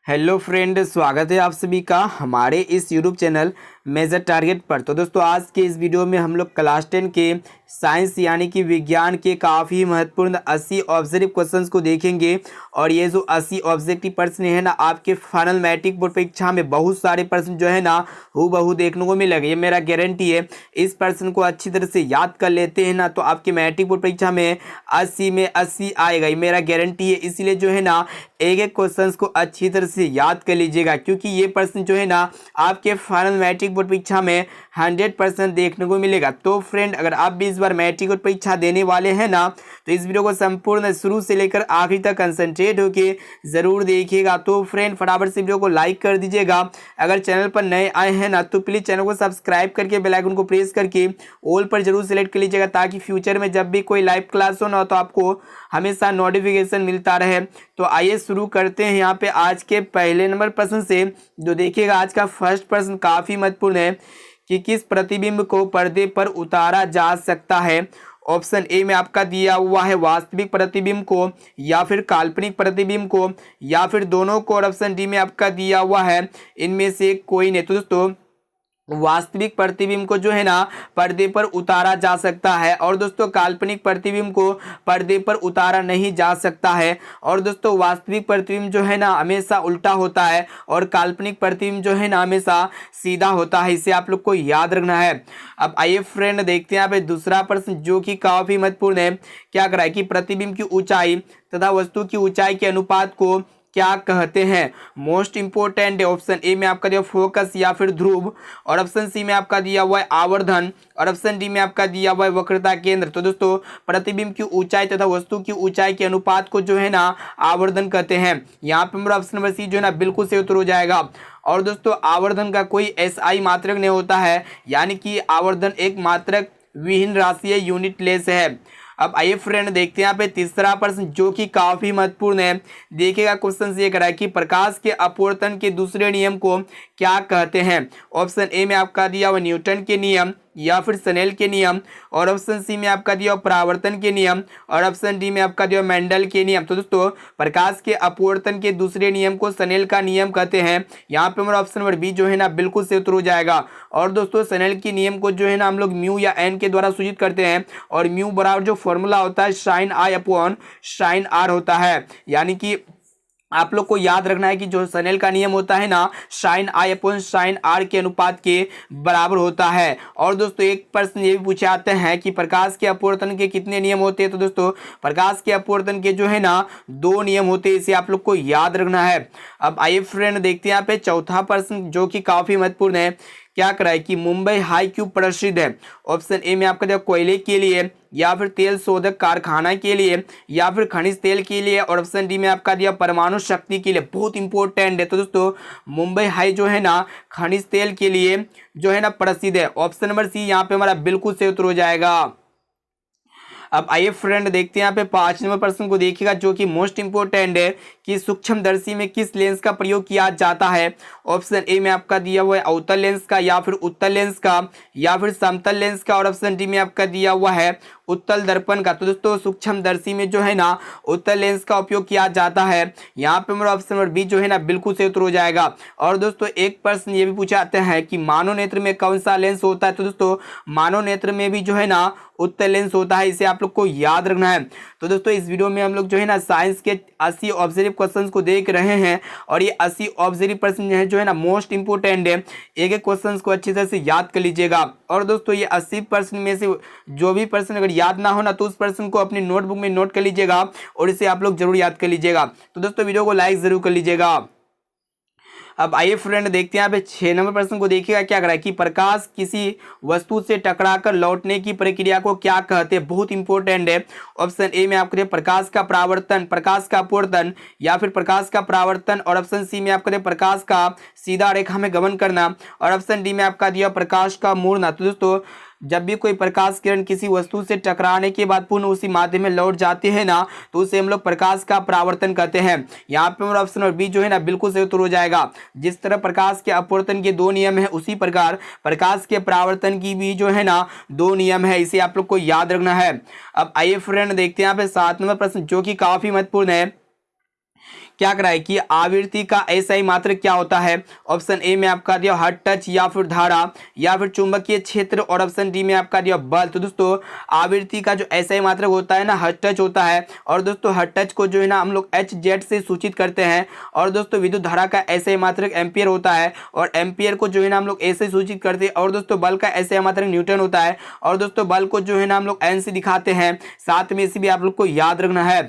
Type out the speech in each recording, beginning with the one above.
Hello friend, स्वागत है आप सभी का हमारे इस यूट्यूब चैनल मेजर टारगेट पर। तो दोस्तों, आज के इस वीडियो में हम लोग क्लास 10 के साइंस यानी कि विज्ञान के काफ़ी महत्वपूर्ण 80 ऑब्जेक्टिव क्वेश्चंस को देखेंगे। और ये जो 80 ऑब्जेक्टिव प्रश्न है ना, आपके फाइनल मैट्रिक बोर्ड परीक्षा में बहुत सारे प्रश्न जो है ना हूबहू देखने को मिलेंगे, ये मेरा गारंटी है। इस प्रश्न को अच्छी तरह से याद कर लेते हैं ना, तो आपके मैट्रिक बोर्ड परीक्षा में 80 में 80 आएगा, ये मेरा गारंटी है। इसलिए जो है ना एक एक क्वेश्चंस को अच्छी तरह से याद कर लीजिएगा, क्योंकि ये प्रश्न जो है ना आपके फाइनल मैट्रिक बोर्ड परीक्षा में 100% देखने को मिलेगा। तो फ्रेंड, अगर आप भी इस बार मैट्रिक बोर्ड परीक्षा देने वाले हैं ना, तो इस वीडियो को संपूर्ण शुरू से लेकर आखिर तक कंसंट्रेट होके जरूर देखिएगा। तो फ्रेंड, फटाफट से वीडियो को लाइक कर दीजिएगा। अगर चैनल पर नए आए हैं ना, तो प्लीज चैनल को सब्सक्राइब करके बेल आइकन को प्रेस करके ऑल पर जरूर सेलेक्ट कर लीजिएगा, ताकि फ्यूचर में जब भी कोई लाइव क्लास हो ना, तो आपको हमेशा नोटिफिकेशन मिलता रहे। तो आइए शुरू करते हैं यहाँ पे आज के पहले नंबर प्रश्न से। जो देखिएगा, आज का फर्स्ट प्रश्न काफी महत्वपूर्ण है कि किस प्रतिबिंब को पर्दे पर उतारा जा सकता है। ऑप्शन ए में आपका दिया हुआ है वास्तविक प्रतिबिंब को, या फिर काल्पनिक प्रतिबिंब को, या फिर दोनों को। और ऑप्शन डी में आपका दिया हुआ है इनमें से कोई नहीं। तो दोस्तों, वास्तविक प्रतिबिंब को जो है ना पर्दे पर उतारा जा सकता है, और दोस्तों काल्पनिक प्रतिबिंब को पर्दे पर उतारा नहीं जा सकता है। और दोस्तों, वास्तविक प्रतिबिंब जो है ना हमेशा उल्टा होता है, और काल्पनिक प्रतिबिंब जो है ना हमेशा सीधा होता है। इसे आप लोग को याद रखना है। अब आइए फ्रेंड, देखते हैं यहाँ पे दूसरा प्रश्न, जो कि काफी महत्वपूर्ण है। क्या करा है कि प्रतिबिंब की ऊंचाई तथा वस्तु की ऊंचाई के अनुपात को क्या कहते हैं। मोस्ट इंपोर्टेंट है। ऑप्शन ए में आपका दिया फोकस या फिर ध्रुव, और ऑप्शन सी में आपका दिया हुआ है आवर्धन, और ऑप्शन डी में आपका दिया हुआ है वक्रता केंद्र। तो दोस्तों, प्रतिबिंब की ऊंचाई तथा वस्तु की ऊंचाई के अनुपात को जो है ना आवर्धन कहते हैं। यहाँ पे मेरा ऑप्शन नंबर सी जो है ना बिल्कुल सही उत्तर हो जाएगा। और दोस्तों, आवर्धन का कोई एसआई मात्रक नहीं होता है, यानी कि आवर्धन एक मात्रक विहीन राशि है, यूनिट लेस है। अब आइए फ्रेंड, देखते हैं यहाँ पे तीसरा प्रश्न, जो कि काफी महत्वपूर्ण है। देखिएगा, क्वेश्चन ये करा है कि प्रकाश के अपवर्तन के दूसरे नियम को क्या कहते हैं। ऑप्शन ए में आपका दिया हुआ न्यूटन के नियम, या फिर स्नेल के नियम, और ऑप्शन सी में आपका दिया परावर्तन के नियम, और ऑप्शन डी में आपका दिया मेंडल के नियम। तो दोस्तों, प्रकाश के अपवर्तन के दूसरे नियम को स्नेल का नियम कहते हैं। यहाँ पे हमारा ऑप्शन नंबर बी जो है ना बिल्कुल से उत्तर हो जाएगा। और दोस्तों, स्नेल के नियम को जो है ना हम लोग म्यू या एन के द्वारा सूचित करते हैं, और म्यू बराबर जो फॉर्मूला होता है sine I upon sine R होता है। यानी कि आप लोग को याद रखना है कि जो स्नेल का नियम होता है ना sine I upon sine R के अनुपात के बराबर होता है। और दोस्तों, एक प्रश्न ये भी पूछे आते हैं कि प्रकाश के अपवर्तन के कितने नियम होते हैं। तो दोस्तों, प्रकाश के अपवर्तन के जो है ना 2 नियम होते हैं, इसे आप लोग को याद रखना है। अब आइए फ्रेंड, देखते हैं यहाँ पे चौथा प्रश्न, जो कि काफी महत्वपूर्ण है। क्या करा है कि मुंबई हाई क्यों प्रसिद्ध है। ऑप्शन ए में आपका दिया कोयले के लिए, या फिर तेल शोधक कारखाना के लिए, या फिर खनिज तेल के लिए, और ऑप्शन डी में आपका दिया परमाणु शक्ति के लिए। बहुत इंपॉर्टेंट है। तो दोस्तों, मुंबई हाई जो है ना खनिज तेल के लिए जो है ना प्रसिद्ध है। ऑप्शन नंबर सी यहाँ पे हमारा बिल्कुल सही उत्तर हो जाएगा। अब आइए फ्रेंड, देखते हैं यहाँ पे 5 नंबर प्रश्न को देखिएगा, जो कि मोस्ट इंपोर्टेंट है कि सूक्ष्मदर्शी में किस लेंस का प्रयोग किया जाता है। ऑप्शन ए में आपका दिया हुआ है अवतल लेंस का, या फिर उत्तल लेंस का, या फिर समतल लेंस का, और ऑप्शन डी में आपका दिया हुआ है उत्तल दर्पण का। तो दोस्तों, सूक्ष्मदर्शी में जो है ना उत्तल लेंस का उपयोग किया जाता है। यहाँ पे मेरा ऑप्शन नंबर बी जो है ना बिल्कुल सही उत्तर हो जाएगा। और दोस्तों, एक प्रश्न ये भी पूछा जाता है कि मानव नेत्र में कौन सा लेंस होता है। तो दोस्तों, मानव नेत्र में भी जो है ना उत्तल लेंस होता है, इसे आप लोग को याद रखना है। तो दोस्तों, इस वीडियो में हम लोग जो है ना साइंस के 80 ऑब्जेक्टिव क्वेश्चंस को देख रहे हैं, और ये 80 ऑब्जेक्टिव प्रश्न जो है ना मोस्ट इंपोर्टेंट है। एक एक क्वेश्चंस को अच्छी तरह से याद कर लीजिएगा। और दोस्तों, ये 80 प्रश्न में से जो भी प्रश्न अगर याद ना हो ना, तो उस प्रश्न को अपनी नोटबुक में नोट कर लीजिएगा, और इसे आप लोग जरूर याद कर लीजिएगा। तो दोस्तों, वीडियो को लाइक जरूर कर लीजिएगा। अब आइए फ्रेंड, देखते हैं यहाँ पे 6 नंबर प्रश्न को देखिएगा। क्या करा है कि प्रकाश किसी वस्तु से टकराकर लौटने की प्रक्रिया को क्या कहते हैं। बहुत इंपॉर्टेंट है। ऑप्शन ए में आपको दिया प्रकाश का परावर्तन, प्रकाश का अपवर्तन, या फिर प्रकाश का परावर्तन, और ऑप्शन सी में आपको दिया प्रकाश का सीधा रेखा में गमन करना, और ऑप्शन डी में आपका दिया प्रकाश का मुड़ना। तो दोस्तों, जब भी कोई प्रकाश किरण किसी वस्तु से टकराने के बाद पुनः उसी माध्यम में लौट जाती है ना, तो उसे हम लोग प्रकाश का परावर्तन कहते हैं। यहाँ पे हमारा ऑप्शन नंबर बी जो है ना बिल्कुल सही उत्तर हो जाएगा। जिस तरह प्रकाश के अपवर्तन के 2 नियम है, उसी प्रकार प्रकाश के परावर्तन की भी जो है ना 2 नियम है, इसे आप लोग को याद रखना है। अब आइए फ्रेंड, देखते हैं यहाँ पे 7 नंबर प्रश्न, जो कि काफी महत्वपूर्ण है। क्या करा है कि आवृत्ति का SI मात्रक क्या होता है। ऑप्शन ए में आपका दिया हर टच या फिर धारा या फिर चुंबकीय क्षेत्र, और ऑप्शन डी में आपका दिया बल। तो दोस्तों आवृत्ति का जो SI मात्रक होता है ना हर टच होता है, और दोस्तों हर टच को जो है ना हम लोग HZ से सूचित करते हैं। और दोस्तों विद्युत धारा का SI मात्रक एम्पियर होता है, और एम्पियर को जो है ना हम लोग A से सूचित करते हैं। और दोस्तों बल का SI मात्रक न्यूटन होता है, और दोस्तों बल को जो है ना हम लोग N से दिखाते हैं। साथ में इसे भी आप लोग को याद रखना है।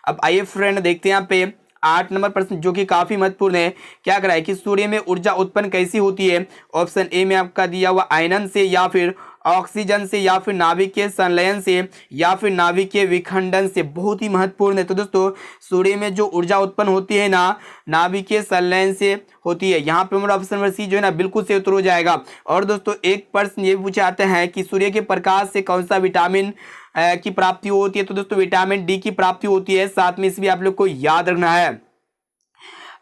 अब आइए फ्रेंड देखते हैं यहाँ पे 8 नंबर प्रश्न जो कि काफी महत्वपूर्ण है। क्या करा है कि सूर्य में ऊर्जा उत्पन्न कैसी होती है। ऑप्शन ए में आपका दिया हुआ आयनन से, या फिर ऑक्सीजन से, या फिर नाभिकीय संलयन से, या फिर नाभिकीय विखंडन से। बहुत ही महत्वपूर्ण है। तो दोस्तों सूर्य में जो ऊर्जा उत्पन्न होती है ना नाभिकीय संलयन से होती है। यहाँ पे हमारा ऑप्शन नंबर सी जो है ना बिल्कुल से उत्तर हो जाएगा। और दोस्तों एक प्रश्न ये पूछे जाते हैं कि सूर्य के प्रकाश से कौन सा विटामिन की प्राप्ति होती है। तो दोस्तों विटामिन डी की प्राप्ति होती है। साथ में इसे भी आप लोग को याद रखना है।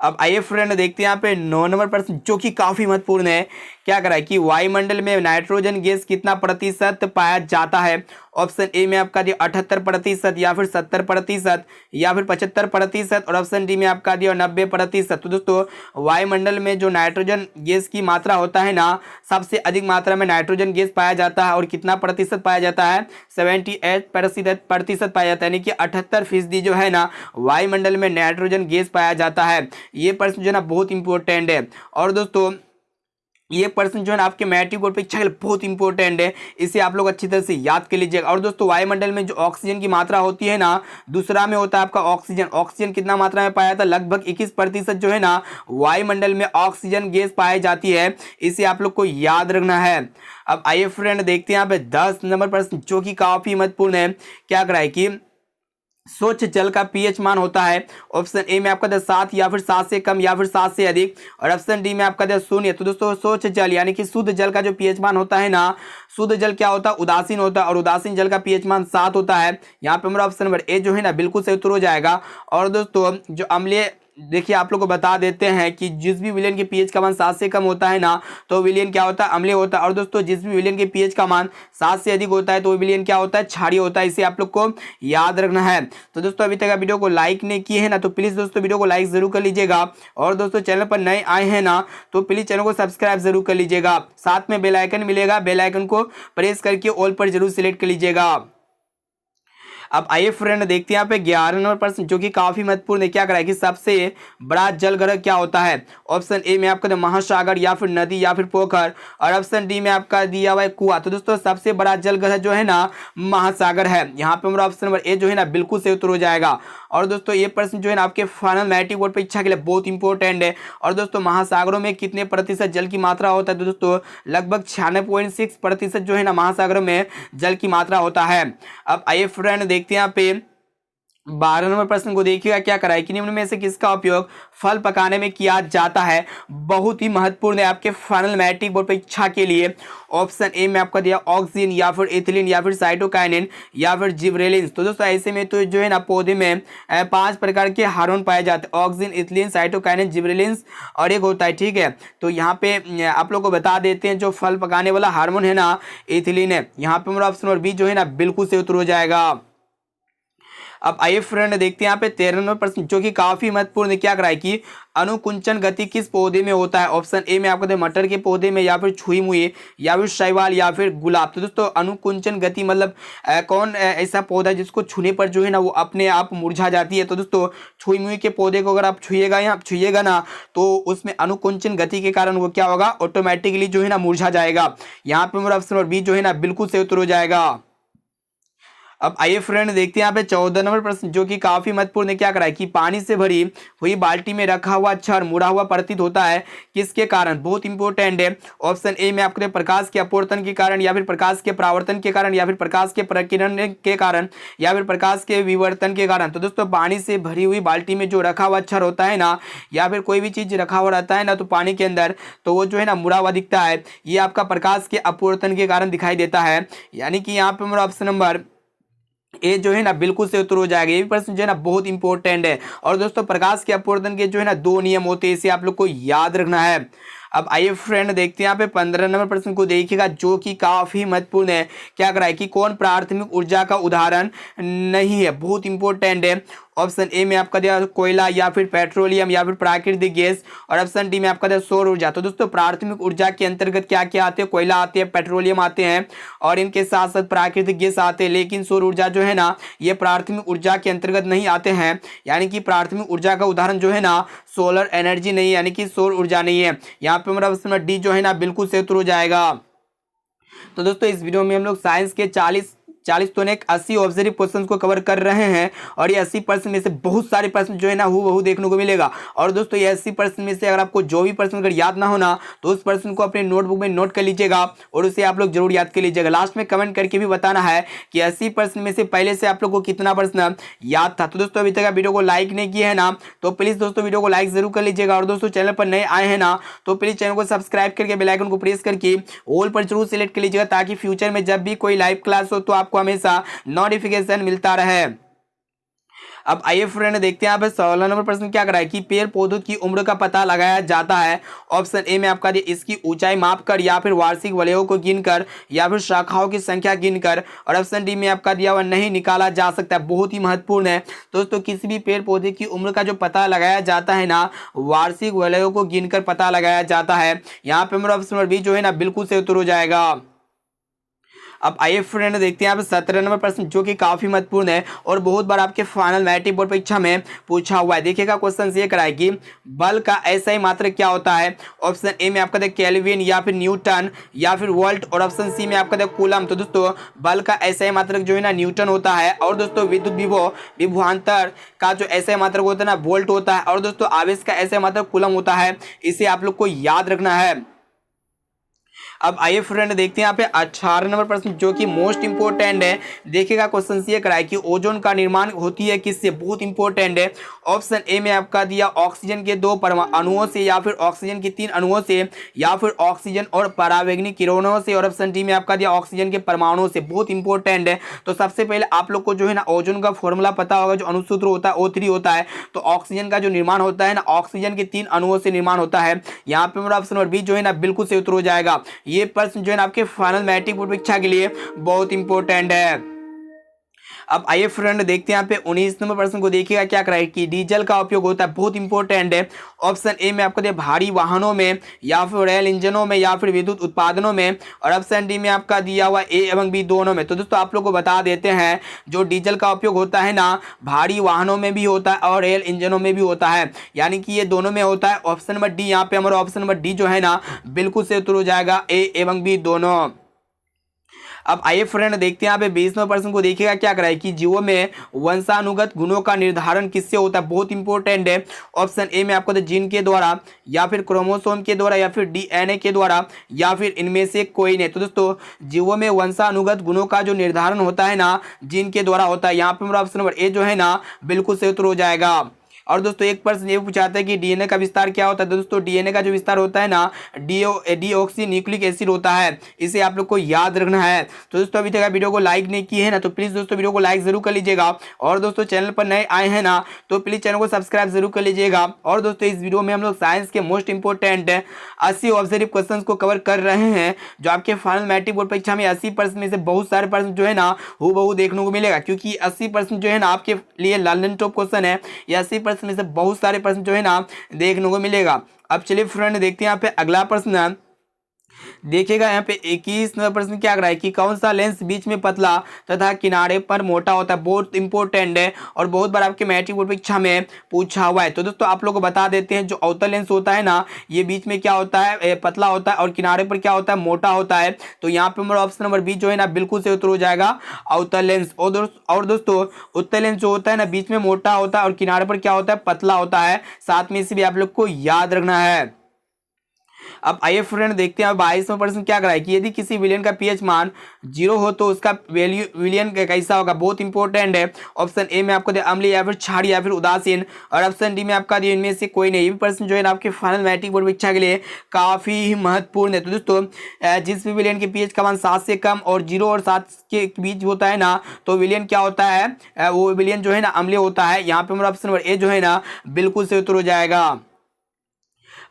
अब आइए फ्रेंड देखते हैं यहाँ पे 9 नंबर प्रश्न जो कि काफी महत्वपूर्ण है। क्या करा है कि वायुमंडल में नाइट्रोजन गैस कितना प्रतिशत पाया जाता है। ऑप्शन ए में आपका दिया 78%, या फिर 70%, या फिर 75%, और ऑप्शन डी में आपका दिया 90%। तो दोस्तों वायुमंडल में जो नाइट्रोजन गैस की मात्रा होता है ना सबसे अधिक मात्रा में नाइट्रोजन गैस पाया जाता है। और कितना प्रतिशत पाया जाता है 78% पाया जाता है, यानी कि 78% जो है ना वायुमंडल में नाइट्रोजन गैस पाया जाता है। ये प्रश्न जो है ना बहुत इंपॉर्टेंट है। और दोस्तों ये प्रश्न जो है ना आपके मैट्रिक बोर्ड परीक्षा के लिए बहुत इंपॉर्टेंट है, इसे आप लोग अच्छी तरह से याद कर लीजिएगा। और दोस्तों वायुमंडल में जो ऑक्सीजन की मात्रा होती है ना दूसरा में होता है आपका ऑक्सीजन। ऑक्सीजन कितना मात्रा में पाया जाता है लगभग 21% जो है ना वायुमंडल में ऑक्सीजन गैस पाई जाती है। इसे आप लोग को याद रखना है। अब आइए फ्रेंड देखते हैं यहाँ पे 10 नंबर प्रश्न जो कि काफी महत्वपूर्ण है। क्या करा है कि स्वच्छ जल का पीएच मान होता है। ऑप्शन ए में आपका 7, या फिर 7 से कम, या फिर 7 से अधिक, और ऑप्शन डी में आपका 0। तो दोस्तों स्वच्छ जल यानी कि शुद्ध जल का जो पीएच मान होता है ना शुद्ध जल क्या होता है उदासीन होता है, और उदासीन जल का पीएच मान 7 होता है। यहाँ पे हमारा ऑप्शन नंबर ए जो है ना बिल्कुल सही उत्तर हो जाएगा। और दोस्तों जो अम्लीय देखिए आप लोग को बता देते हैं कि जिस भी विलेन के पीएच का मान 7 से कम होता है ना तो विलेन क्या होता है अम्लीय होता है। और दोस्तों जिस भी विलेन के पीएच का मान 7 से अधिक होता है तो विलेन क्या होता है क्षारीय होता है। इसे आप लोग को याद रखना है। तो दोस्तों अभी तक वीडियो को लाइक नहीं किए हैं ना तो प्लीज दोस्तों वीडियो को लाइक जरूर कर लीजिएगा। और दोस्तों चैनल पर नए आए हैं ना तो प्लीज चैनल को सब्सक्राइब जरूर कर लीजिएगा। साथ में बेल आइकन मिलेगा, बेल आइकन को प्रेस करके ऑल पर जरूर सिलेक्ट कर लीजिएगा। अब आइए फ्रेंड देखते हैं यहाँ पे 11 नंबर प्रश्न जो कि काफी महत्वपूर्ण है। क्या करा है कि सबसे बड़ा जल ग्रह क्या होता है। ऑप्शन ए में आपका महासागर, या फिर नदी, या फिर पोखर, और ऑप्शन डी में आपका दिया हुआ है कुआं। तो दोस्तों सबसे बड़ा जल ग्रह जो है ना महासागर है। यहाँ पे हमारा ऑप्शन नंबर ए जो है ना बिल्कुल सही उत्तर हो जाएगा। और दोस्तों ये प्रश्न जो है ना आपके फाइनल मैट्रिक बोर्ड परीक्षा के लिए बहुत इंपॉर्टेंट है। और दोस्तों महासागरों में कितने प्रतिशत जल की मात्रा होता है। तो दोस्तों लगभग 96.6% जो है ना महासागरों में जल की मात्रा होता है। अब आइए फ्रेंड देखते हैं यहाँ पे 12 नंबर प्रश्न को देखिएगा। क्या करा है कि निम्न में से किसका उपयोग फल पकाने में किया जाता है। बहुत ही महत्वपूर्ण है आपके फाइनल मैट्रिक बोर्ड परीक्षा के लिए। ऑप्शन ए में आपका दिया ऑक्सीजन, या फिर एथिलीन, या फिर साइटोकाइनिन, या फिर जिब्रेलिन। तो दोस्तों ऐसे में तो जो है ना पौधे में 5 प्रकार के हार्मोन पाए जाते हैं, ऑक्सीजन, एथिलीन, साइटोकाइनिन, जिब्रेलिन और एक होता है। ठीक है, तो यहाँ पे आप लोग को बता देते हैं जो फल पकाने वाला हार्मोन है ना एथिलीन है। यहाँ पे हमारा ऑप्शन नंबर बी जो है ना बिल्कुल से उत्तर हो जाएगा। अब आइए फ्रेंड देखते हैं यहाँ पे 13 नंबर प्रश्न जो कि काफी महत्वपूर्ण है। क्या करा है कि अनुकुंचन गति किस पौधे में होता है। ऑप्शन ए में आपको मटर के पौधे में, या फिर छुई मुई, या फिर शैवाल, या फिर गुलाब। तो दोस्तों अनुकुंचन गति मतलब कौन ऐसा पौधा जिसको छूने पर जो है ना वो अपने आप मुरझा जाती है। तो दोस्तों छुई मुई के पौधे को अगर आप छुइएगा ना तो उसमें अनुकुंचन गति के कारण वो क्या होगा ऑटोमेटिकली जो है ना मुरझा जाएगा। यहाँ पे मेरा ऑप्शन नंबर बी जो है ना बिल्कुल सही उत्तर हो जाएगा। अब आइए फ्रेंड देखते हैं यहाँ पे 14 नंबर प्रश्न जो कि काफी महत्वपूर्ण है। क्या करा है कि पानी से भरी हुई बाल्टी में रखा हुआ छड़ मुड़ा हुआ प्रतीत होता है किसके कारण। बहुत इंपॉर्टेंट है। ऑप्शन ए में आपको प्रकाश के अपवर्तन के कारण, या फिर प्रकाश के परावर्तन के कारण, या फिर प्रकाश के प्रकीर्णन के कारण, या फिर प्रकाश के विवर्तन के कारण। तो दोस्तों पानी से भरी हुई बाल्टी में जो रखा हुआ छड़ होता है ना, या फिर कोई भी चीज रखा हुआ रहता है ना तो पानी के अंदर, तो वो जो है ना मुड़ा हुआ दिखता है। ये आपका प्रकाश के अपवर्तन के कारण दिखाई देता है। यानी कि यहाँ पे मेरा ऑप्शन नंबर ये जो है ना बिल्कुल से उत्तर हो जाएगा। ये भी प्रश्न जो है ना बहुत इंपॉर्टेंट है। और दोस्तों प्रकाश के अपवर्तन के जो है ना 2 नियम होते हैं, इसे आप लोग को याद रखना है। अब आइए फ्रेंड देखते हैं यहाँ पे 15 नंबर प्रश्न को देखिएगा जो कि काफी महत्वपूर्ण है। क्या करा है कि कौन प्राथमिक ऊर्जा का उदाहरण नहीं है। बहुत इंपॉर्टेंट है। ऑप्शन ए में आपका दिया कोयला या फिर पेट्रोलियम या फिर प्राकृतिक गैस, और ऑप्शन डी में आपका दिया सौर ऊर्जा। तो दोस्तों प्राथमिक ऊर्जा के अंतर्गत क्या क्या आते हैं, कोयला आते हैं, पेट्रोलियम आते हैं और इनके साथ साथ प्राकृतिक गैस आते हैं। लेकिन सौर ऊर्जा जो है ना ये प्राथमिक ऊर्जा के अंतर्गत नहीं आते हैं, यानी कि प्राथमिक ऊर्जा का उदाहरण जो है ना सोलर एनर्जी नहीं, यानी कि सौर ऊर्जा नहीं है। यहाँ पे हमारा ऑप्शन डी जो है ना बिल्कुल सही उत्तर हो जाएगा। तो दोस्तों इस वीडियो में हम लोग साइंस के 40 तो ने 80 ऑब्जर्व क्वेश्चंस को कवर कर रहे हैं और ये 80% में से बहुत सारे प्रश्न जो है ना हूबहू देखने को मिलेगा। और दोस्तों ये 80% में से अगर आपको जो भी प्रश्न अगर याद ना होना तो उस प्रश्न को अपने नोटबुक में नोट कर लीजिएगा और उसे आप लोग जरूर याद कर लीजिएगा। लास्ट में कमेंट करके भी बताना है कि 80% में से पहले से आप लोग को कितना प्रश्न याद था। तो दोस्तों अभी तक आप वीडियो को लाइक नहीं किया है ना तो प्लीज दोस्तों वीडियो को लाइक जरूर कर लीजिएगा। और दोस्तों चैनल पर नए आए हैं ना तो प्लीज चैनल को सब्सक्राइब करके बेल आइकन को प्रेस करके ऑल पर जरूर सिलेक्ट कर लीजिएगा, ताकि फ्यूचर में जब भी कोई लाइव क्लास हो तो आपको हमेशा नोटिफिकेशन मिलता रहे। अब आइए फ्रेंड देखते हैं यहाँ पे 16 नंबर प्रश्न क्या करा है कि पेड़ पौधों की उम्र का पता लगाया जाता है। ऑप्शन ए में आपका दिया इसकी ऊंचाई मापकर या फिर वार्षिक वलयों को गिनकर या फिर शाखाओं की संख्या गिनकर, और ऑप्शन डी में आपका दिया हुआ नहीं निकाला जा सकता है। बहुत ही महत्वपूर्ण है दोस्तों, किसी भी पेड़ पौधे की उम्र का जो पता लगाया जाता है ना वार्षिक वलयों को गिनकर पता लगाया जाता है। यहाँ पे हमारा ऑप्शन नंबर बी जो है ना बिल्कुल से उत्तर हो जाएगा। अब आइए फ्रेंड देखते हैं यहाँ पे 17 नंबर प्रश्न जो कि काफी महत्वपूर्ण है और बहुत बार आपके फाइनल मैट्रिक बोर्ड परीक्षा में पूछा हुआ है। देखिएगा क्वेश्चन ये कराए कि बल का ऐसा ही मात्रक क्या होता है। ऑप्शन ए में आपका देखिए केल्विन या फिर न्यूटन या फिर वोल्ट, और ऑप्शन सी में आपका देखिए कूलम। तो दोस्तों बल का ऐसा ही मात्रक जो है ना न्यूटन होता है, और दोस्तों विद्युत विभवांतर का जो ऐसा ही मात्रक होता है ना वोल्ट होता है, और दोस्तों आवेश का ऐसा मात्रक कूलम होता है। इसे आप लोग को याद रखना है। अब आइए फ्रेंड देखते हैं यहाँ पे 18 नंबर प्रश्न जो कि मोस्ट इंपोर्टेंट है। देखिएगा क्वेश्चन ये कराए कि ओजोन का निर्माण होती है किससे, बहुत इंपोर्टेंट है। ऑप्शन ए में आपका दिया ऑक्सीजन के 2 अणुओं से या फिर ऑक्सीजन के 3 अणुओं से या फिर ऑक्सीजन और परावैंगनिक किरणों से, और ऑप्शन डी में आपका दिया ऑक्सीजन के परमाणुओं से। बहुत इंपॉर्टेंट है। तो सबसे पहले आप लोग को जो है ना ओजोन का फॉर्मूला पता होगा, जो अणुसूत्र होता है O3 होता है। तो ऑक्सीजन का जो निर्माण होता है ना ऑक्सीजन के 3 अणुओं से निर्माण होता है। यहाँ पे मेरा ऑप्शन नंबर बी जो है ना बिल्कुल सही उत्तर हो जाएगा। ये प्रश्न जो है ना आपके फाइनल मैट्रिक बोर्ड परीक्षा के लिए बहुत इंपॉर्टेंट है। अब आइए फ्रेंड देखते हैं यहाँ पे 19 नंबर प्रश्न को। देखिएगा क्या कराए कि डीजल का उपयोग होता है, बहुत इंपॉर्टेंट है। ऑप्शन ए में आपको दिया भारी वाहनों में या फिर रेल इंजनों में या फिर विद्युत उत्पादनों में, और ऑप्शन डी में आपका दिया हुआ ए एवं बी दोनों में। तो दोस्तों आप लोग को बता देते हैं जो डीजल का उपयोग होता है ना भारी वाहनों में भी होता है और रेल इंजनों में भी होता है, यानी कि ये दोनों में होता है। ऑप्शन नंबर डी यहाँ पे हमारा ऑप्शन नंबर डी जो है ना बिल्कुल से उत्तर हो जाएगा, ए एवं बी दोनों। अब आइए फ्रेंड देखते हैं यहाँ पे 20वें प्रश्न को। देखिएगा क्या कराए कि जीवों में वंशानुगत गुणों का निर्धारण किससे होता है, बहुत इंपॉर्टेंट है। ऑप्शन ए में आपको जीन के द्वारा या फिर क्रोमोसोम के द्वारा या फिर डीएनए के द्वारा या फिर इनमें से कोई नहीं। तो दोस्तों जीवों में वंशानुगत गुणों का जो निर्धारण होता है ना जीन के द्वारा होता है। यहाँ पे मेरा ऑप्शन नंबर ए जो है ना बिल्कुल सही उत्तर हो जाएगा। और दोस्तों एक प्रश्न ये पूछाता है कि डीएनए का विस्तार क्या होता है। तो दोस्तों डीएनए का जो विस्तार होता है ना डीऑक्सी न्यूक्लिक एसिड होता है, इसे आप लोग को याद रखना है। तो दोस्तों अभी तक आप वीडियो को लाइक नहीं किए हैं ना तो प्लीज दोस्तों वीडियो को लाइक जरूर कर लीजिएगा, और दोस्तों चैनल पर नए आए हैं ना तो प्लीज चैनल को सब्सक्राइब जरूर कर लीजिएगा। और दोस्तों इस वीडियो में हम लोग साइंस के मोस्ट इंपोर्टेंट 80 ऑब्जर्व क्वेश्चन को कवर कर रहे हैं, जो आपके फाइनल मैट्रिक बोर्ड परीक्षा में 80% में से बहुत सारे प्रश्न जो है ना हूबहू देखने को मिलेगा, क्योंकि 80% जो है ना आपके लिए लर्निंग टॉप क्वेश्चन है। ये 80% में से बहुत सारे प्रश्न जो है ना देखने को मिलेगा। अब चलिए फ्रेंड देखते हैं यहाँ पे अगला प्रश्न। देखिएगा यहाँ पे 21 नंबर प्रश्न क्या कर रहा है कि कौन सा लेंस बीच में पतला तथा किनारे पर मोटा होता है, बहुत इंपॉर्टेंट है और बहुत बार आपके मैट्रिक बोर्ड परीक्षा में पूछा हुआ है। तो दोस्तों आप लोग को बता देते हैं जो अवतल लेंस होता है ना ये बीच में क्या होता है पतला होता है और किनारे पर क्या होता है मोटा होता है। तो यहाँ पे हमारा ऑप्शन नंबर बी जो है ना बिल्कुल से उत्तर हो जाएगा, अवतल लेंस। और दोस्तों उत्तल लेंस जो होता है ना बीच में मोटा होता है और किनारे पर क्या होता है पतला होता है, साथ में इसे भी आप लोग को याद रखना है। अब आइए फ्रेंड देखते हैं 22वां प्रश्न क्या कराए कि यदि किसी विलयन का पीएच मान 0 हो तो उसका वैल्यू विलयन कैसा होगा, बहुत इंपॉर्टेंट है। ऑप्शन ए में आपको अम्लीय या फिर क्षारीय या फिर उदासीन, और ऑप्शन डी में आपका दिया इनमें से कोई नहीं। ये भी प्रश्न जो है ना आपके फाइनल मैट्रिक बोर्ड परीक्षा के लिए काफी महत्वपूर्ण है। तो दोस्तों जिस भी विलयन के पीएच का मान 7 से कम और 0 और 7 के बीच होता है ना तो विलयन क्या होता है, वो विलयन जो है ना अम्लीय होता है। यहाँ पे हमारा ऑप्शन नंबर ए जो है ना बिल्कुल से उत्तर हो जाएगा।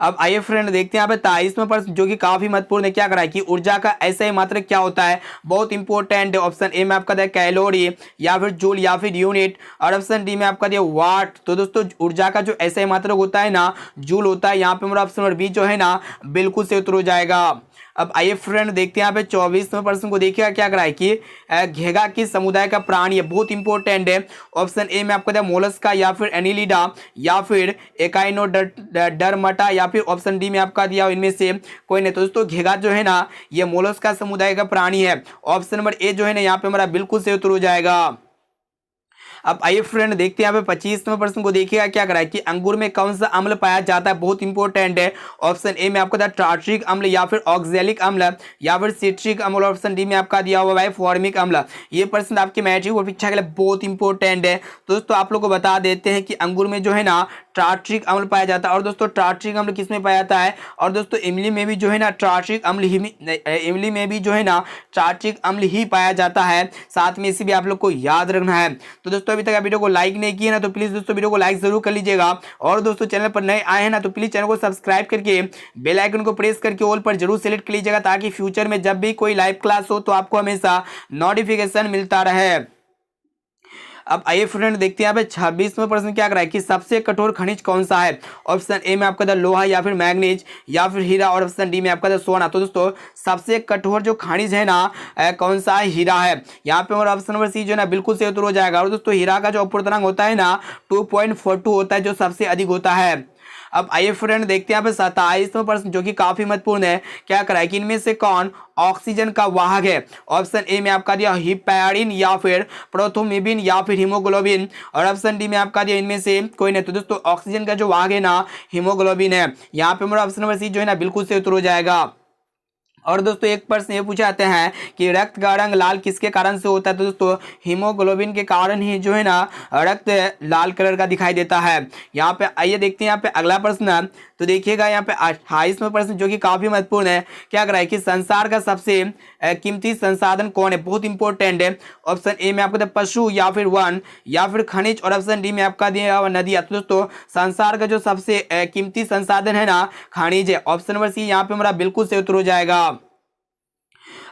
अब आइए फ्रेंड देखते हैं यहाँ पे 23वां प्रश्न जो कि काफी महत्वपूर्ण है। क्या करा है कि ऊर्जा का ऐसा मात्रक क्या होता है, बहुत इंपॉर्टेंट है। ऑप्शन ए में आपका दिया कैलोरी या फिर जूल या फिर यूनिट, और ऑप्शन डी में आपका दिया वाट। तो दोस्तों ऊर्जा का जो ऐसा मात्रक होता है ना, जूल होता है। यहाँ पे हमारा ऑप्शन नंबर बी जो है ना बिल्कुल से उत्तर हो जाएगा। अब आइए फ्रेंड देखते हैं यहाँ पे 24वें प्रश्न को। देखिएगा क्या करा है कि घेगा किस समुदाय का प्राणी है, बहुत इंपॉर्टेंट है। ऑप्शन ए में आपको दिया मोलस्का या फिर एनिलिडा या फिर एकाइनोडर्माटा या फिर ऑप्शन डी में आपका दिया इनमें से कोई नहीं। तो दोस्तों घेगा जो है ना ये मोलस्का समुदाय का प्राणी है। ऑप्शन नंबर ए जो है ना यहाँ पे हमारा बिल्कुल से उत्तर हो जाएगा। अब आइए फ्रेंड देखते हैं यहाँ पे 25वें प्रश्न को। देखिएगा क्या करा है कि अंगूर में कौन सा अम्ल पाया जाता है, बहुत इंपॉर्टेंट है। ऑप्शन ए में आपको दिया टार्ट्रिक अम्ल या फिर ऑक्जेलिक अम्ल या फिर सिट्रिक अम्ल, ऑप्शन डी में आपका दिया हुआ है फॉर्मिक अम्ल। ये प्रश्न आपके मैट्रिक और परीक्षा के लिए बहुत इंपॉर्टेंट है। तो दोस्तों आप लोग को बता देते हैं कि अंगूर में जो है ना टार्ट्रिक अम्ल पाया जाता है। और दोस्तों टार्ट्रिक अम्ल किस में पाया जाता है, और दोस्तों इमली में भी जो है ना टार्ट्रिक अम्ल ही पाया जाता है। साथ में इसी भी आप लोग को याद रखना है। तो दोस्तों अभी तक वीडियो को लाइक नहीं किया ना तो प्लीज दोस्तों वीडियो को लाइक जरूर कर लीजिएगा। और दोस्तों चैनल पर नए आए हैं ना तो प्लीज चैनल को सब्सक्राइब करके बेल आइकन को प्रेस करके ऑल पर जरूर सेलेक्ट कर लीजिएगा, ताकि फ्यूचर में जब भी कोई लाइव क्लास हो तो आपको हमेशा नोटिफिकेशन मिलता रहे। अब आइए फ्रेंड देखते हैं यहाँ पे 26वां प्रश्न क्या करा है कि सबसे कठोर खनिज कौन सा है। ऑप्शन ए में आपका था लोहा या फिर मैग्नीज या फिर हीरा, और ऑप्शन डी में आपका था सोना। तो दोस्तों सबसे कठोर जो खनिज है ना कौन सा है, हीरा है। यहाँ पे हमारा ऑप्शन नंबर सी जो है ना बिल्कुल से उत्तर हो जाएगा। और दोस्तों हीरा का जो अपूर्णांक होता है ना 2.42 होता है, जो सबसे अधिक होता है। अब आइए फ्रेंड देखते हैं यहाँ पे 27वां प्रश्न जो कि काफी महत्वपूर्ण है। क्या करा है कि इनमें से कौन ऑक्सीजन का वाहक है। ऑप्शन ए में आपका दिया हिपैरिन या फिर प्रोथोमिबिन या फिर हीमोग्लोबिन, और ऑप्शन डी में आपका दिया इनमें से कोई नहीं। तो दोस्तों ऑक्सीजन का जो वाहक है ना हीमोग्लोबिन है। यहाँ पे हमारा ऑप्शन नंबर सी जो है ना बिल्कुल से उत्तर हो जाएगा। और दोस्तों एक प्रश्न ये पूछे जाते हैं कि रक्त का रंग लाल किसके कारण से होता है। तो दोस्तों हीमोग्लोबिन के कारण ही जो है ना रक्त लाल कलर का दिखाई देता है। यहाँ पे आइए देखते हैं यहाँ पे अगला प्रश्न। तो देखिएगा यहाँ पे 28वां प्रश्न जो कि काफी महत्वपूर्ण है। क्या करा है कि संसार का सबसे कीमती संसाधन कौन है, बहुत इंपॉर्टेंट है। ऑप्शन ए में आपको पशु या फिर वन या फिर खनिज, और ऑप्शन डी में आपका दिया हुआ नदियां। तो दोस्तों संसार का जो सबसे कीमती संसाधन है ना खनिज है। ऑप्शन नंबर सी यहाँ पे हमारा बिल्कुल से उत्तर हो जाएगा।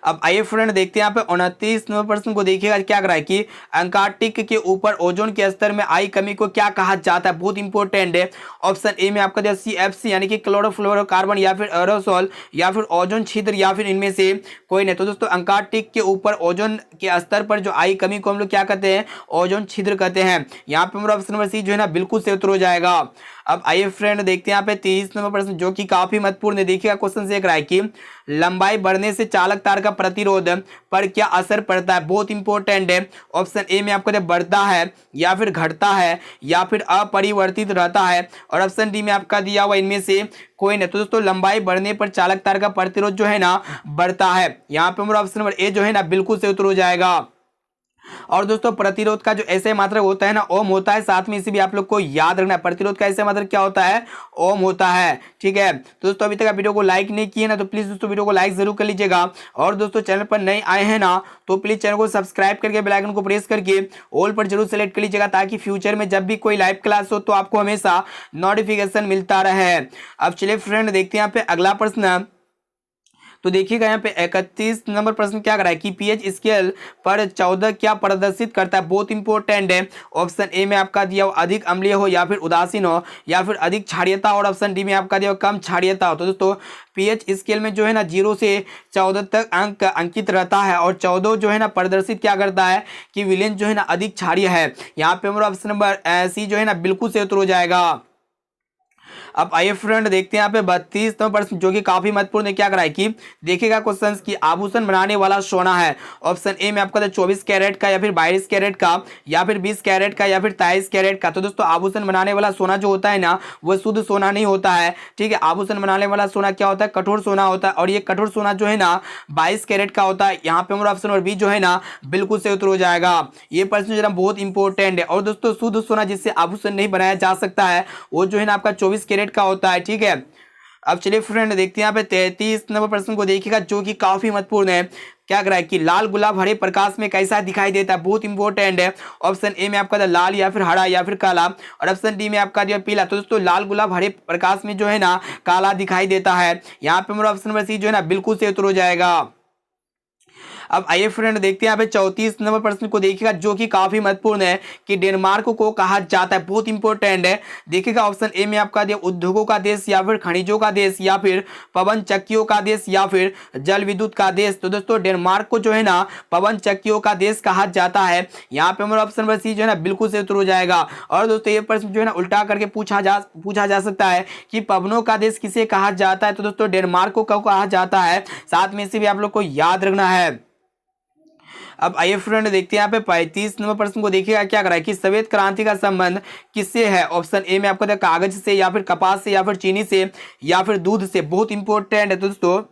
अब आइए फ्रेंड देखते हैं यहाँ पे 29वें प्रश्न को। देखिएगा क्या करा है कि अंटार्कटिक के ऊपर ओजोन के स्तर में आई कमी को क्या कहा जाता है, बहुत इंपॉर्टेंट है। ऑप्शन ए में आपका दिया CFC यानी कि क्लोरोफ्लोरोकार्बन या फिर एरोसोल या फिर ओजोन छिद्र या फिर इनमें से कोई नहीं। तो दोस्तों अंटार्कटिक के ऊपर ओजोन के स्तर पर जो आई कमी को हम लोग क्या कहते हैं, ओजोन छिद्र कहते हैं। यहाँ पे हमारा ऑप्शन नंबर सी जो है ना बिल्कुल से उत्तर हो जाएगा। अब आइए फ्रेंड देखते हैं यहाँ पे 30वां प्रश्न जो कि काफी महत्वपूर्ण है। देखिएगा क्वेश्चन से है कि लंबाई बढ़ने से चालक तार का प्रतिरोध पर क्या असर पड़ता है, बहुत इंपॉर्टेंट है। ऑप्शन ए में आपको बढ़ता है या फिर घटता है या फिर अपरिवर्तित रहता है, और ऑप्शन डी में आपका दिया हुआ इनमें से कोई नहीं। तो दोस्तों लंबाई बढ़ने पर चालक तार का प्रतिरोध जो है ना बढ़ता है। यहाँ पे हमारा ऑप्शन नंबर ए जो है ना बिल्कुल से उत्तर हो जाएगा। और दोस्तों प्रतिरोध का जो ऐसे मात्रक होता है ना ओम होता है। साथ में इसे भी आप लोग को याद रखना है, प्रतिरोध का ऐसे मात्रक क्या होता है, ओम होता है। ठीक है तो दोस्तों अभी तक आप वीडियो को लाइक नहीं किए ना तो प्लीज दोस्तों वीडियो को लाइक जरूर कर लीजिएगा। और दोस्तों चैनल पर नए आए हैं ना तो प्लीज चैनल को सब्सक्राइब करके बेल आइकन को प्रेस करके ऑल पर जरूर सेलेक्ट कर लीजिएगा, ताकि फ्यूचर में जब भी कोई लाइव क्लास हो तो आपको हमेशा नोटिफिकेशन मिलता रहे। अब चलिए फ्रेंड देखते हैं यहाँ पे अगला प्रश्न। तो देखिएगा यहाँ पे 31 नंबर प्रश्न क्या करा है कि पीएच स्केल पर 14 क्या प्रदर्शित करता है, बहुत इंपॉर्टेंट है। ऑप्शन ए में आपका दिया अधिक अम्लीय हो या फिर उदासीन हो या फिर अधिक क्षारीयता, और ऑप्शन डी में आपका दिया कम क्षारीयता हो। तो दोस्तों पीएच स्केल में जो है ना 0 से 14 तक अंक अंकित रहता है, और 14 जो है ना प्रदर्शित क्या करता है कि विलेन जो है ना अधिक क्षारीय है। यहाँ पे हमारा ऑप्शन नंबर सी जो है ना बिल्कुल से उत्तर हो जाएगा। अब आइए फ्रेंड देखते हैं यहाँ पे 32वां प्रश्न जो कि काफी महत्वपूर्ण है। क्या करा है कि देखिएगा क्वेश्चन की आभूषण बनाने वाला सोना है। ऑप्शन ए में आपका 24 कैरेट का या फिर 22 कैरेट का या फिर 20 कैरेट का या फिर 23 कैरेट का। तो दोस्तों आभूषण बनाने वाला सोना जो होता है ना वो शुद्ध सोना नहीं होता है। ठीक है आभूषण बनाने वाला सोना क्या होता है, कठोर सोना होता है, और ये कठोर सोना जो है ना 22 कैरेट का होता है। यहाँ पे हमारा ऑप्शन नंबर बी जो है ना बिल्कुल से उत्तर हो जाएगा। ये प्रश्न जो है बहुत इंपॉर्टेंट है। और दोस्तों शुद्ध सोना जिससे आभूषण नहीं बनाया जा सकता है वो जो है ना आपका 24 कैरेट का होता है। ठीक है अब चलिए फ्रेंड देखते हैं यहाँ पे 33 नंबर प्रश्न को देखिएगा, जो कि काफी महत्वपूर्ण है। क्या कह रहा है कि लाल गुलाब हरे प्रकाश में कैसा दिखाई देता है, बहुत इंपॉर्टेंट है। ऑप्शन ए में आपका लाल या फिर हरा या फिर काला, और ऑप्शन डी में आपका दिया पीला। तो दोस्तों लाल गुलाब हरे प्रकाश में जो है ना काला दिखाई देता है। यहाँ पे मेरा ऑप्शन नंबर सी जो है ना बिल्कुल से उत्तर हो जाएगा। अब आइए फ्रेंड देखते हैं यहाँ पे 34 नंबर प्रश्न को देखिएगा, जो कि काफी महत्वपूर्ण है कि डेनमार्क को कहा जाता है, बहुत इंपॉर्टेंट है। देखिएगा ऑप्शन ए में आपका दिया उद्योगों का देश या फिर खनिजों का देश या फिर पवन चक्कियों का देश या फिर जल विद्युत का देश। तो दोस्तों डेनमार्क को जो है ना पवन चक्कियों का देश कहा जाता है। यहाँ पे हमारा ऑप्शन नंबर सी जो है ना बिल्कुल से उत्तर हो जाएगा। और दोस्तों ये प्रश्न जो है ना उल्टा करके पूछा जा सकता है कि पवनों का देश किसे कहा जाता है। तो दोस्तों डेनमार्क को कहा जाता है। साथ में से भी आप लोग को याद रखना है। अब आइए फ्रेंड देखते हैं यहाँ पे 35 नंबर प्रश्न को देखिएगा, क्या कर रहा है कि सफेद क्रांति का संबंध किससे है। ऑप्शन ए में आपको कागज से या फिर कपास से या फिर चीनी से या फिर दूध से, बहुत इंपॉर्टेंट है। तो दोस्तों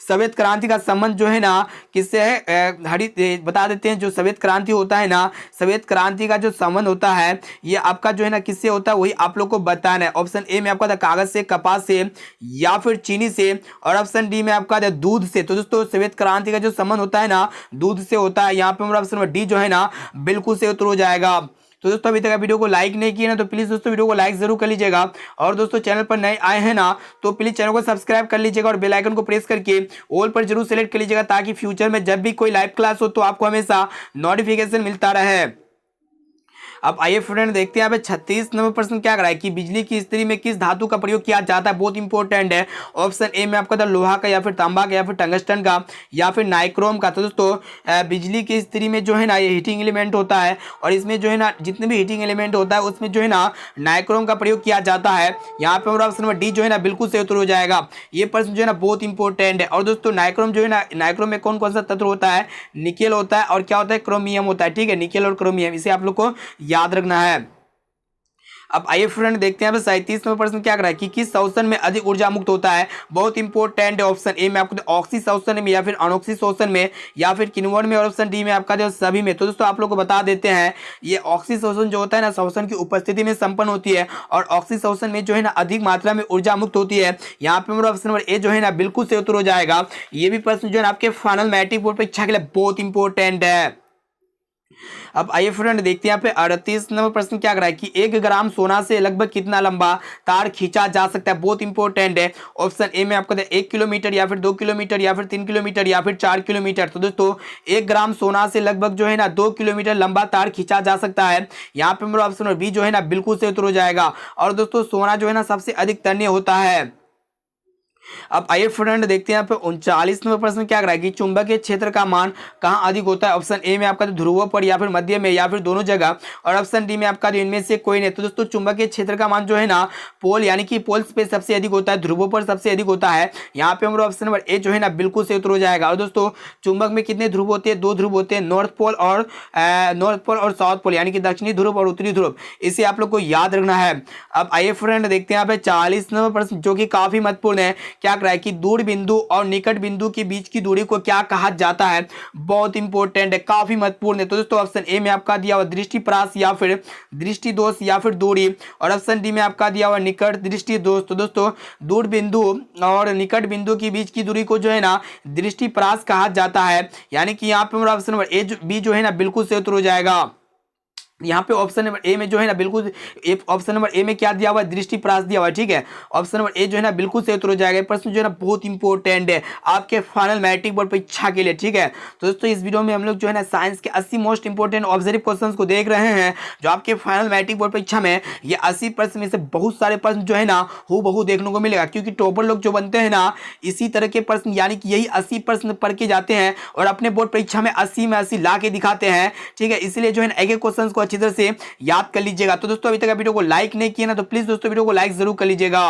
सफेद क्रांति का संबंध जो है ना किससे है, बता देते हैं। जो सफेद क्रांति होता है ना, सफेद क्रांति का जो संबंध होता है ये आपका जो है ना किससे होता है, वही आप लोग को बताना है। ऑप्शन ए में आपका था कागज से, कपास से या फिर चीनी से, और ऑप्शन डी में आपका था दूध से। तो दोस्तों सफेद क्रांति का जो संबंध होता है ना दूध से होता है। यहाँ पे हमारा ऑप्शन नंबर डी जो है ना बिल्कुल से उत्तर हो जाएगा। तो दोस्तों अभी तक वीडियो को लाइक नहीं किया ना तो प्लीज़ दोस्तों वीडियो को लाइक जरूर कर लीजिएगा। और दोस्तों चैनल पर नए आए हैं ना तो प्लीज़ चैनल को सब्सक्राइब कर लीजिएगा और बेल आइकन को प्रेस करके ऑल पर जरूर सेलेक्ट कर लीजिएगा, ताकि फ्यूचर में जब भी कोई लाइव क्लास हो तो आपको हमेशा नोटिफिकेशन मिलता रहे। अब आइए फ्रेंड देखते हैं यहाँ पे 36 नंबर प्रश्न क्या कर रहा है कि बिजली की स्त्री में किस धातु का प्रयोग किया जाता है, बहुत इंपॉर्टेंट है। ऑप्शन ए में आपका था लोहा का या फिर तांबा का या फिर टंगस्टन का या फिर नाइक्रोम का। तो दोस्तों बिजली की स्त्री में जो है ना ये हीटिंग एलिमेंट होता है, और इसमें जो है ना जितने भी हीटिंग एलिमेंट होता है उसमें जो है ना नाइक्रोम का प्रयोग किया जाता है। यहाँ पे हमारा ऑप्शन नंबर डी जो है ना बिल्कुल से उत्तर हो जाएगा। ये प्रश्न जो है ना बहुत इंपॉर्टेंट है। और दोस्तों नाइक्रोम जो है ना, नाइक्रोम में कौन कौन सा तत्व होता है, निकेल होता है और क्या होता है, क्रोमियम होता है। ठीक है, निकेल और क्रोमियम, इसे आप लोग को याद रखना है। अब आइए फ्रेंड देखते हैं यहाँ पे 37 नंबर प्रश्न क्या कर रहा है कि किस शोषण में अधिक ऊर्जा मुक्त होता है, बहुत इंपॉर्टेंट है। ऑप्शन ए में आपको ऑक्सी शोषण में या फिर अनोक्सी शोषण में या फिर किण्वन में, और ऑप्शन डी में आपका जो सभी में। तो दोस्तों आप लोग को बता देते हैं ये ऑक्सी शोषण जो होता है ना शोषण की उपस्थिति में संपन्न होती है, और ऑक्सी शोषण में जो है ना अधिक मात्रा में ऊर्जा मुक्त होती है। यहाँ पे मेरा ऑप्शन नंबर ए जो है ना बिल्कुल से उत्तर हो जाएगा। ये भी प्रश्न जो है आपके फाइनल मैट्रिक बोर्ड परीक्षा के लिए बहुत इंपॉर्टेंट है। अब आइए फ्रेंड देखते हैं यहाँ पे 38 नंबर प्रश्न क्या कर रहा है कि 1 ग्राम सोना से लगभग कितना लंबा तार खींचा जा सकता है, बहुत इंपॉर्टेंट है। ऑप्शन ए में आपको 1 किलोमीटर या फिर 2 किलोमीटर या फिर 3 किलोमीटर या फिर 4 किलोमीटर। तो दोस्तों 1 ग्राम सोना से लगभग जो है ना 2 किलोमीटर लंबा तार खींचा जा सकता है। यहाँ पे मेरा ऑप्शन बी जो है ना बिल्कुल से उत्तर हो जाएगा। और दोस्तों सोना जो है ना सबसे अधिक तन्य होता है। अब आइए फ्रेंड देखते हैं यहाँ पे 39 नंबर प्रश्न क्या कर रहा है कि चुंबकीय क्षेत्र का मान कहाँ अधिक होता है। ऑप्शन ए में आपका ध्रुवों पर या फिर मध्य में या फिर दोनों जगह, और ऑप्शन डी में आपका इनमें से कोई नहीं। तो दोस्तों चुंबकीय क्षेत्र का मान जो है ना पोल यानी कि पोल्स पे सबसे अधिक होता है, ध्रुवों पर सबसे अधिक होता है। यहाँ पे हमारा ऑप्शन नंबर ए जो है ना बिल्कुल से उत्तर हो जाएगा। और दोस्तों चुंबक में कितने ध्रुव होते हैं, 2 ध्रुव होते हैं, नॉर्थ पोल और साउथ पोल यानी कि दक्षिणी ध्रुव और उत्तरी ध्रुव, इसे आप लोग को याद रखना है। अब आइए फ्रेंड देखते हैं यहाँ पे 40 नंबर प्रश्न जो कि काफी महत्वपूर्ण है। क्या कर रहा है कि दूर बिंदु और निकट बिंदु के बीच की दूरी को क्या कहा जाता है, बहुत इंपॉर्टेंट है, काफी महत्वपूर्ण है। तो दोस्तों ऑप्शन ए में आपका दिया हुआ दृष्टि परास या फिर दृष्टि दोष या फिर दूरी, और ऑप्शन डी में आपका दिया हुआ निकट दृष्टि दोष। तो दोस्तों दूर बिंदु और निकट बिंदु के बीच की दूरी को जो है ना दृष्टि परास कहा जाता है। यानी कि यहाँ पे हमारा ऑप्शन नंबर ए बी जो है ना बिल्कुल से उत्तर हो जाएगा। यहाँ पे ऑप्शन नंबर ए में जो है ना बिल्कुल ऑप्शन नंबर ए में क्या दिया हुआ है, दृष्टि परास दिया हुआ है। ठीक है, ऑप्शन नंबर ए जो है ना बिल्कुल से उत्तर हो जाएगा। प्रश्न जो है ना बहुत इंपॉर्टेंट है आपके फाइनल मैट्रिक बोर्ड परीक्षा के लिए। ठीक है, तो दोस्तों इस वीडियो में हम लोग जो है ना साइंस के 80 मोस्ट इंपॉर्टेंट ऑब्जर्व क्वेश्चन को देख रहे हैं, जो आपके फाइनल मैट्रिक बोर्ड परीक्षा में ये 80 प्रश्न में से बहुत सारे प्रश्न जो है ना हूबहू देखने को मिलेगा, क्योंकि टॉपर लोग जो बनते हैं ना इसी तरह के प्रश्न यानी कि यही 80 प्रश्न पढ़ के जाते हैं और अपने बोर्ड परीक्षा में 80 में 80 ला के दिखाते हैं। ठीक है, इसलिए जो है ना एक एक क्वेश्चन को अच्छी तरह से याद कर लीजिएगा। तो दोस्तों अभी तक वीडियो को लाइक नहीं किया ना तो प्लीज दोस्तों वीडियो को लाइक जरूर कर लीजिएगा।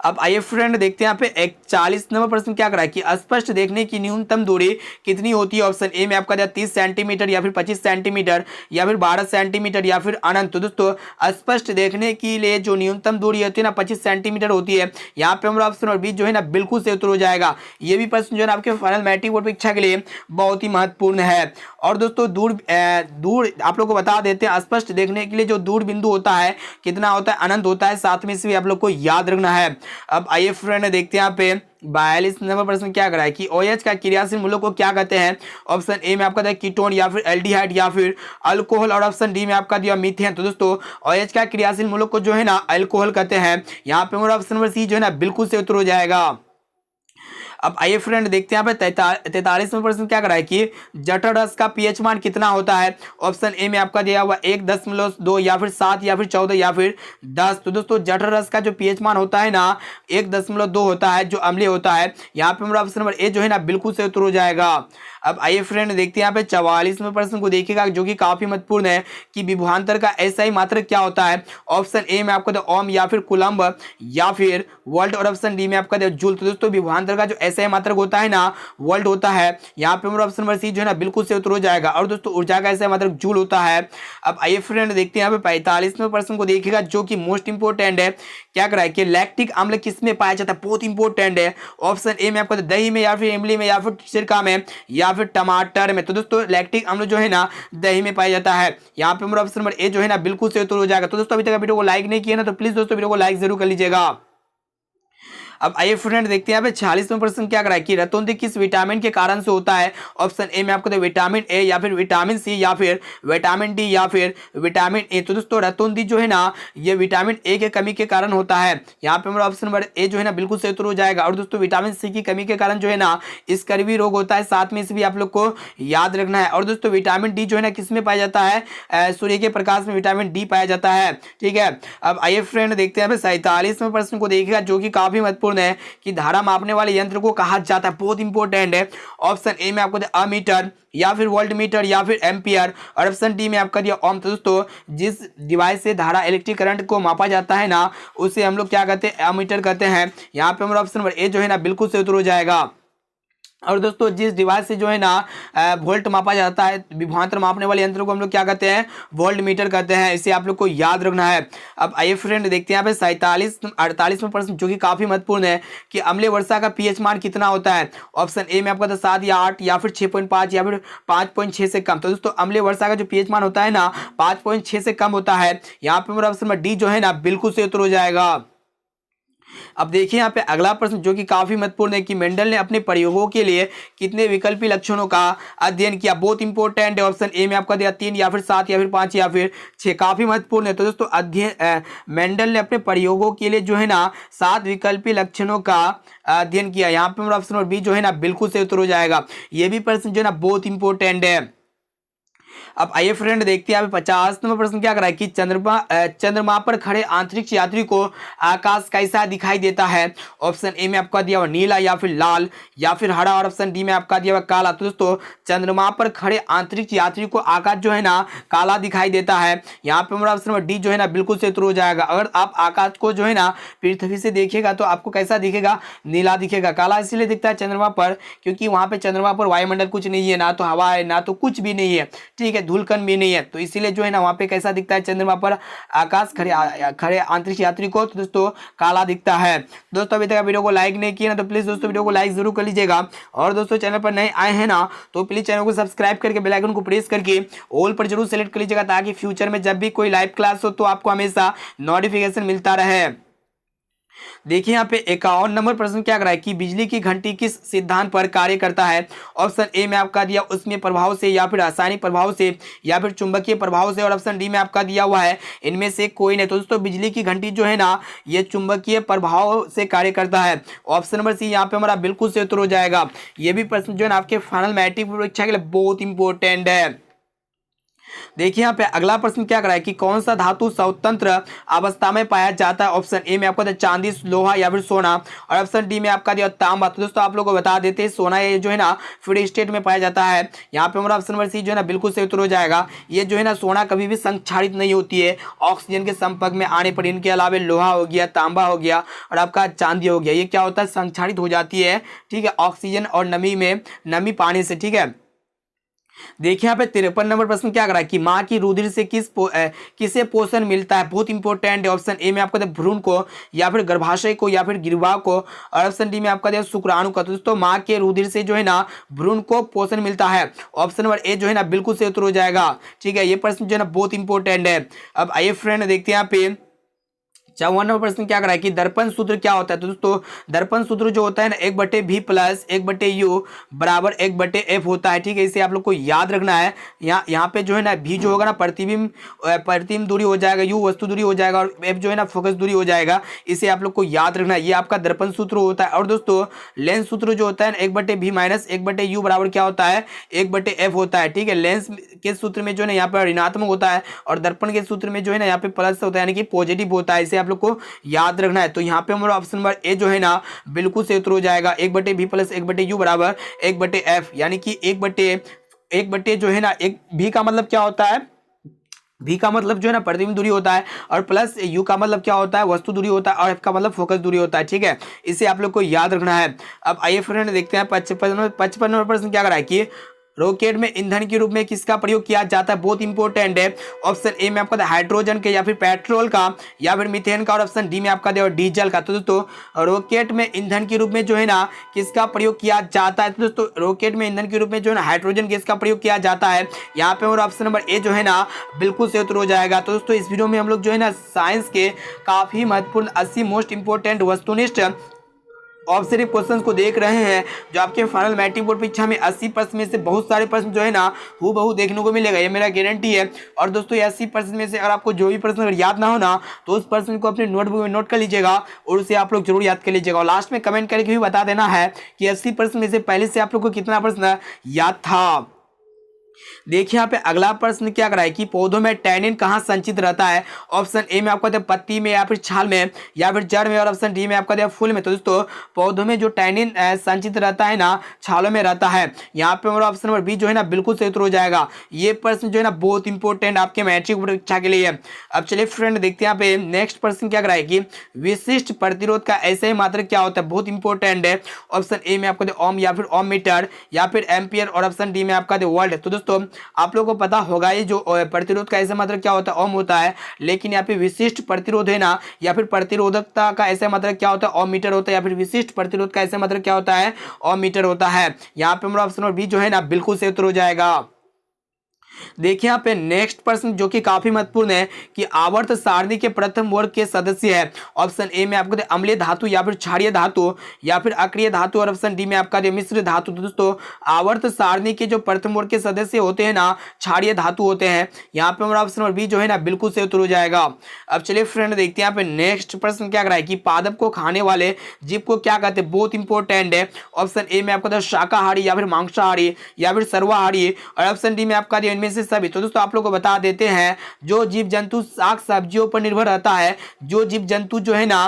अब आइए फ्रेंड देखते हैं यहाँ पे 41 नंबर प्रश्न क्या करा है कि स्पष्ट देखने की न्यूनतम दूरी कितनी होती है। ऑप्शन ए में आपका दिया 30 सेंटीमीटर या फिर 25 सेंटीमीटर या फिर 12 सेंटीमीटर या फिर अनंत। तो दोस्तों स्पष्ट देखने के लिए जो न्यूनतम दूरी होती है ना 25 सेंटीमीटर होती है। यहाँ पे हमारा ऑप्शन नंबर बी जो है ना बिल्कुल से उत्तर हो जाएगा। ये भी प्रश्न जो है ना आपके फाइनल मैट्रिक बोर्ड परीक्षा के लिए बहुत ही महत्वपूर्ण है। और दोस्तों दूर आप लोग को बता देते हैं, स्पष्ट देखने के लिए जो दूर बिंदु होता है कितना होता है, अनंत होता है। साथ में से भी आप लोग को याद रखना है। अब आइए फ्रेंड देखते हैं यहाँ पे 42 नंबर प्रश्न क्या करा है कि OH का क्रियाशील मूल्य को क्या कहते हैं। ऑप्शन ए में आपका दिया कीटोन या फिर एल्डिहाइड या फिर अल्कोहल और ऑप्शन डी में आपका दिया मीथेन। तो दोस्तों OH का क्रियाशील मूल्य को जो है ना अल्कोहल कहते हैं। यहाँ पे हमारा ऑप्शन नंबर सी जो है ना बिल्कुल से उत्तर हो जाएगा। अब आइए फ्रेंड देखते हैं यहाँ पे 43 में प्रश्न क्या करा है कि जठर रस का पीएच मान कितना होता है। ऑप्शन ए में आपका दिया हुआ 1.2 या फिर 7 या फिर 14 या फिर 10। तो दोस्तों जठर रस का जो पीएच मान होता है ना 1.2 होता है जो अम्लीय होता है। यहाँ पे हमारा ऑप्शन नंबर ए जो है ना बिल्कुल से उत्तर हो जाएगा। अब आइए फ्रेंड देखते हैं यहाँ पे 44वें प्रश्न को देखिएगा जो कि काफी महत्वपूर्ण है कि विभवांतर का एसआई मात्रक क्या होता है। ऑप्शन ए में आपका दिया ओम या फिर कुलम्ब या फिर वोल्ट और ऑप्शन डी में आपका दिया जूल। तो दोस्तों विभवांतर का जो एसआई मात्रक होता है ना वोल्ट होता है। यहाँ पे हमारा ऑप्शन नंबर सी जो है ना बिल्कुल से उत्तर हो जाएगा। और दोस्तों ऊर्जा का एसआई मात्रक जूल होता है। अब आइए फ्रेंड देखते हैं यहाँ पे 45वें प्रश्न को देखिएगा जो कि मोस्ट इंपोर्टेंट है। क्या करा है कि लैक्टिक अम्ल किसमें पाया जाता है, बहुत इंपॉर्टेंट है। ऑप्शन ए में आपको दही में या फिर इमली में या फिर सिरका में या फिर टमाटर में। तो दोस्तों लैक्टिक अम्ल जो है ना दही में पाया जाता है। यहाँ पे हमारा ऑप्शन नंबर ए जो है ना बिल्कुल से उत्तर हो जाएगा। तो दोस्तों अभी तक वीडियो को लाइक नहीं किया ना तो प्लीज दोस्तों वीडियो को लाइक जरूर कर लीजिएगा। अब आइए फ्रेंड देखते हैं यहाँ पे 46वां प्रश्न क्या करा है कि रतौंधी किस विटामिन के कारण से होता है। ऑप्शन ए में आपको तो विटामिन ए या फिर विटामिन सी या फिर विटामिन डी या फिर विटामिन ए। तो दोस्तों रतौंधी जो है ना ये विटामिन ए के कमी के कारण होता है। यहाँ पे हमारा ऑप्शन नंबर ए जो है ना बिल्कुल सही उत्तर हो जाएगा। और दोस्तों विटामिन सी की कमी के कारण जो है ना स्कर्वी रोग होता है। साथ में इसे भी आप लोग को याद रखना है। और दोस्तों विटामिन डी जो है ना किस में पाया जाता है, सूर्य के प्रकाश में विटामिन डी पाया जाता है। ठीक है। अब आइए फ्रेंड देखते हैं 47वें प्रश्न को देखिएगा जो कि काफी महत्वपूर्ण है कि धारा मापने वाले यंत्र को कहा जाता है, बहुत इंपॉर्टेंट है। ऑप्शन ए में आपको अमीटर या फिर वोल्ट मीटर या फिर एम्पियर और ऑप्शन डी में आपका दिया ओम। तो दोस्तों जिस डिवाइस से धारा इलेक्ट्रिक करंट को मापा जाता है ना उसे हम लोग क्या कहते हैं, अमीटर कहते हैं। यहाँ पे हमारा ऑप्शन नंबर ए जो है ना बिल्कुल से उत्तर हो जाएगा। और दोस्तों जिस डिवाइस से जो है ना वोल्ट मापा जाता है, विभवांतर मापने वाले यंत्र को हम लोग क्या कहते हैं, वोल्ट मीटर कहते हैं। इसे आप लोग को याद रखना है। अब आइए फ्रेंड देखते हैं यहाँ पे 48वें प्रश्न जो कि काफी महत्वपूर्ण है कि अम्लीय वर्षा का पीएच मान कितना होता है। ऑप्शन ए में आपका 7 या 8 या फिर 6.5 या फिर 5.6 से कम। तो दोस्तों अम्लीय वर्षा का जो पीएच मान होता है ना 5.6 से कम होता है। यहाँ पे मेरा ऑप्शन डी जो है ना बिल्कुल से उत्तर हो जाएगा। अब देखिए यहाँ पे अगला प्रश्न जो कि काफी महत्वपूर्ण है कि मेंडल ने अपने प्रयोगों के लिए कितने विकल्पी लक्षणों का अध्ययन किया, बहुत इंपॉर्टेंट है। ऑप्शन ए में आपका दिया 3 या फिर 7 या फिर 5 या फिर 6, काफी महत्वपूर्ण है। तो दोस्तों अध्ययन मेंडल ने अपने प्रयोगों के लिए जो है ना 7 विकल्पी लक्षणों का अध्ययन किया। यहाँ पे मेरा ऑप्शन बी जो है ना बिल्कुल से उत्तर हो जाएगा। ये भी प्रश्न जो है ना बहुत इंपॉर्टेंट है। अब आइए फ्रेंड देखते हैं यहाँ पे 50 नंबर प्रश्न क्या करा है कि चंद्रमा पर खड़े अंतरिक्ष यात्री को आकाश कैसा दिखाई देता है। ऑप्शन ए में आपका दिया हुआ नीला या फिर लाल या फिर हरा और ऑप्शन डी में आपका दिया हुआ काला। तो दोस्तों चंद्रमा पर खड़े अंतरिक्ष यात्री को आकाश जो है ना काला दिखाई देता है। यहाँ पे हमारा ऑप्शन नंबर डी जो है ना बिल्कुल से उत्तर हो जाएगा। अगर आप आकाश को जो है ना पृथ्वी से देखेगा तो आपको कैसा दिखेगा, नीला दिखेगा। काला इसलिए दिखता है चंद्रमा पर क्योंकि वहां पे चंद्रमा पर वायुमंडल कुछ नहीं है, ना तो हवा है ना तो कुछ भी नहीं है, ठीक है, धूलकण भी नहीं है। तो इसीलिए जो है ना वहां पे कैसा दिखता है चंद्रमा पर आकाश खड़े अंतरिक्ष यात्री को तो दोस्तों काला दिखता है। दोस्तों अभी तक वीडियो को लाइक नहीं किया ना तो प्लीज दोस्तों वीडियो को लाइक जरूर कर लीजिएगा। और दोस्तों चैनल पर नए आए हैं ना तो प्लीज चैनल को सब्सक्राइब करके बेल आइकन को प्रेस करके ऑल पर जरूर सेलेक्ट कर लीजिएगा ताकि फ्यूचर में जब भी कोई लाइव क्लास हो तो आपको हमेशा नोटिफिकेशन मिलता रहे। देखिए यहाँ पे 51 नंबर प्रश्न क्या करा है कि बिजली की घंटी किस सिद्धांत पर कार्य करता है। ऑप्शन ए में आपका दिया उसमें प्रभाव से या फिर रासायनिक प्रभाव से या फिर चुंबकीय प्रभाव से और ऑप्शन डी में आपका दिया हुआ है इनमें से कोई नहीं। तो दोस्तों बिजली की घंटी जो है ना ये चुंबकीय प्रभाव से कार्य करता है। ऑप्शन नंबर सी यहाँ पे हमारा बिल्कुल से उत्तर हो जाएगा। ये भी प्रश्न जो है ना आपके फाइनल मैट्रिक परीक्षा के लिए बहुत इंपॉर्टेंट है। देखिए यहाँ पे अगला प्रश्न क्या करा है कि कौन सा धातु स्वतंत्र अवस्था में पाया जाता है। ऑप्शन ए में आपको चांदी, लोहा या फिर सोना, और ऑप्शन डी में आपका दिया तांबा। तो दोस्तों आप लोगों को बता देते हैं सोना ये जो है ना फ्री स्टेट में पाया जाता है। यहाँ पे हमारा ऑप्शन नंबर सी जो है ना बिल्कुल सही उत्तर हो जाएगा। ये जो है ना सोना कभी भी संक्षारित नहीं होती है ऑक्सीजन के संपर्क में आने पर। इनके अलावा लोहा हो गया, तांबा हो गया और आपका चांदी हो गया, ये क्या होता है संक्षारित हो जाती है, ठीक है, ऑक्सीजन और नमी पाने से, ठीक है। देखिए यहाँ पे 53 नंबर प्रश्न क्या करा है कि माँ की रुधिर से किसे पोषण मिलता है। बहुत इंपॉर्टेंट है। ऑप्शन ए में आपको दे भ्रूण को, या फिर गर्भाशय को, या फिर गिरवा को, और ऑप्शन डी में आपका दे शुक्राणु का। तो दोस्तों माँ के रुधिर से जो है ना भ्रूण को पोषण मिलता है। ऑप्शन नंबर ए जो है ना बिल्कुल सही उत्तर हो जाएगा, ठीक है। ये प्रश्न जो है ना बहुत इंपॉर्टेंट है। अब आइए फ्रेंड देखते हैं यहाँ पे 54 नंबर प्रश्न क्या करा है कि दर्पण सूत्र क्या होता है। तो दोस्तों दर्पण सूत्र जो होता है ना 1/v प्लस 1/u बराबर 1/f होता है, ठीक है। इसे आप लोग को याद रखना है। यहाँ पे जो है ना v जो होगा ना प्रतिबिंब दूरी हो जाएगा, u वस्तु दूरी हो जाएगा, और f जो है ना फोकस दूरी हो जाएगा। इसे आप लोग को याद रखना है। ये आपका दर्पण सूत्र होता है। और दोस्तों लेंस सूत्र जो होता है ना 1/v माइनस 1/u बराबर क्या होता है 1/f होता है, ठीक है। लेंस के सूत्र में जो है ना यहाँ पे ऋणात्मक होता है, और दर्पण के सूत्र में जो है ना यहाँ पे प्लस होता है, यानी कि पॉजिटिव होता है। इसे आप लोग को याद रखना है। तो यहाँ पे हमारा ऑप्शन नंबर ए जो है ना बिल्कुल सही उत्तर हो जाएगा। 1/v प्लस 1/u बराबर 1/f, यानी कि 1/1 जो है ना एक v का मतलब क्या होता है, v का मतलब जो है ना प्रतिबिंब दूरी होता है, और प्लस u का मतलब क्या होता है वस्तु दूरी होता है, और f का मतलब फोकस दूरी होता है, ठीक है। इसे आप लोग को याद रखना है। अब आइए फ्रेंड देखते हैं 55 नंबर प्रश्न क्या करा है कि रॉकेट में ईंधन के रूप में किसका प्रयोग किया जाता है। बहुत इंपॉर्टेंट है। ऑप्शन ए में आपका हाइड्रोजन के, या फिर पेट्रोल का, या फिर मीथेन का, और ऑप्शन डी में आपका डीजल का। तो दोस्तों रॉकेट में ईंधन के रूप में जो है ना किसका प्रयोग किया जाता है। तो दोस्तों रॉकेट में ईंधन के रूप में जो है ना हाइड्रोजन गैस का प्रयोग किया जाता है। यहाँ पे और ऑप्शन नंबर ए जो है ना बिल्कुल सही उत्तर हो जाएगा। तो दोस्तों इस वीडियो में हम लोग जो है ना साइंस के काफी महत्वपूर्ण 80 मोस्ट इंपोर्टेंट वस्तुनिष्ठ ऑब्जेक्टिव क्वेश्चंस को देख रहे हैं, जो आपके फाइनल मैट्रिक बोर्ड परीक्षा में 80% में से बहुत सारे प्रश्न जो है ना हूबहू देखने को मिलेगा, ये मेरा गारंटी है। और दोस्तों ये 80% में से अगर आपको जो भी प्रश्न अगर याद ना हो ना तो उस प्रश्न को अपने नोटबुक में नोट कर लीजिएगा, और उसे आप लोग जरूर याद कर लीजिएगा। और लास्ट में कमेंट करके भी बता देना है कि 80% में से पहले से आप लोग को कितना प्रश्न याद था। देखिए यहाँ पे अगला प्रश्न क्या करा है कि पौधों में टैनिन कहाँ संचित रहता है। ऑप्शन ए में आपको दे पत्ती में, या फिर छाल में, या फिर जड़ में, और ऑप्शन डी में आपका दे फूल में। तो दोस्तों पौधों में जो टैनिन संचित रहता है ना छालों में रहता है। यहाँ पे हमारा ऑप्शन नंबर बी जो है ना बिल्कुल सही उत्तर हो जाएगा। ये प्रश्न जो है ना बहुत इंपॉर्टेंट आपके मैट्रिक परीक्षा के लिए। अब चलिए फ्रेंड देखते हैं यहाँ पे नेक्स्ट प्रश्न क्या करा है कि विशिष्ट प्रतिरोध का ऐसे ही मात्रक क्या होता है। बहुत इंपॉर्टेंट है। ऑप्शन ए में आपको दे ओम, या फिर ओम मीटर, या फिर एम्पियर, और ऑप्शन डी में आपका दे वोल्ट। तो दोस्तों आप लोगों को पता होगा ये जो प्रतिरोध का ऐसा मतलब क्या होता है ओम होता है, लेकिन यहाँ पे विशिष्ट प्रतिरोध है ना, या फिर प्रतिरोधकता का ऐसा मतलब क्या होता है ओम मीटर होता है, या फिर विशिष्ट प्रतिरोध का ऐसा मतलब क्या होता है ओम मीटर होता है। यहाँ पे हमारा ऑप्शन नंबर बी जो है ना बिल्कुल सही उत्तर हो जाएगा। देखिए यहाँ पे नेक्स्ट प्रश्न जो कि काफी महत्वपूर्ण है कि आवर्त सारणी के प्रथम वर्ग के सदस्य है। ऑप्शन ए में आपको अम्लीय धातु, या फिर क्षारीय धातु, या फिर अक्रिय धातु, और ऑप्शन डी में आपका मिश्र धातु। तो दोस्तों आवर्त सारणी के जो प्रथम वर्ग के सदस्य होते हैं ना क्षारीय धातु होते हैं। यहाँ पे हमारा ऑप्शन नंबर बी जो है ना बिल्कुल सही उत्तर हो जाएगा। अब चलिए फ्रेंड देखते हैं यहाँ पे नेक्स्ट प्रश्न क्या करा है कि पादप को खाने वाले जीव को क्या कहते हैं। बहुत इंपॉर्टेंट है। ऑप्शन ए में आपका शाकाहारी, या फिर मांसाहारी, या फिर सर्वाहारी, और ऑप्शन डी में आपका इनमें से सभी। तो दोस्तों आप लोग को बता देते हैं जो जीव जंतु साग सब्जियों पर निर्भर रहता है, जो जीव जंतु जो है ना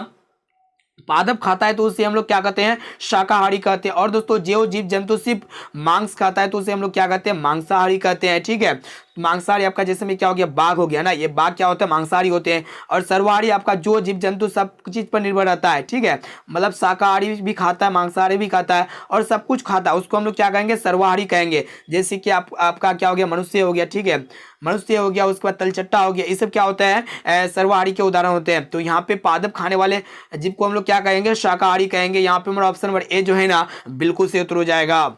पादप खाता है तो उसे हम लोग क्या कहते हैं शाकाहारी कहते हैं। और दोस्तों जो जीव जंतु सिर्फ मांस खाता है तो उसे हम लोग क्या कहते हैं मांसाहारी कहते हैं, ठीक है। मांसाहारी आपका जैसे में क्या हो गया बाघ हो गया ना, ये बाघ क्या होता है मांसाहारी होते हैं। और सर्वाहारी आपका जो जीव जंतु सब चीज पर निर्भर रहता है, ठीक है, मतलब शाकाहारी भी खाता है, मांसाहारी भी खाता है, और सब कुछ खाता है, उसको हम लोग क्या कहेंगे सर्वाहारी कहेंगे। जैसे कि आपका क्या हो गया मनुष्य हो गया, ठीक है, मनुष्य हो गया, उसके बाद तलचट्टा हो गया, ये सब क्या होता है सर्वाहारी के उदाहरण होते हैं। तो यहाँ पे पादप खाने वाले जीव को हम लोग क्या कहेंगे शाकाहारी कहेंगे। यहाँ पे हमारा ऑप्शन नंबर ए जो है ना बिल्कुल सही उत्तर हो जाएगा।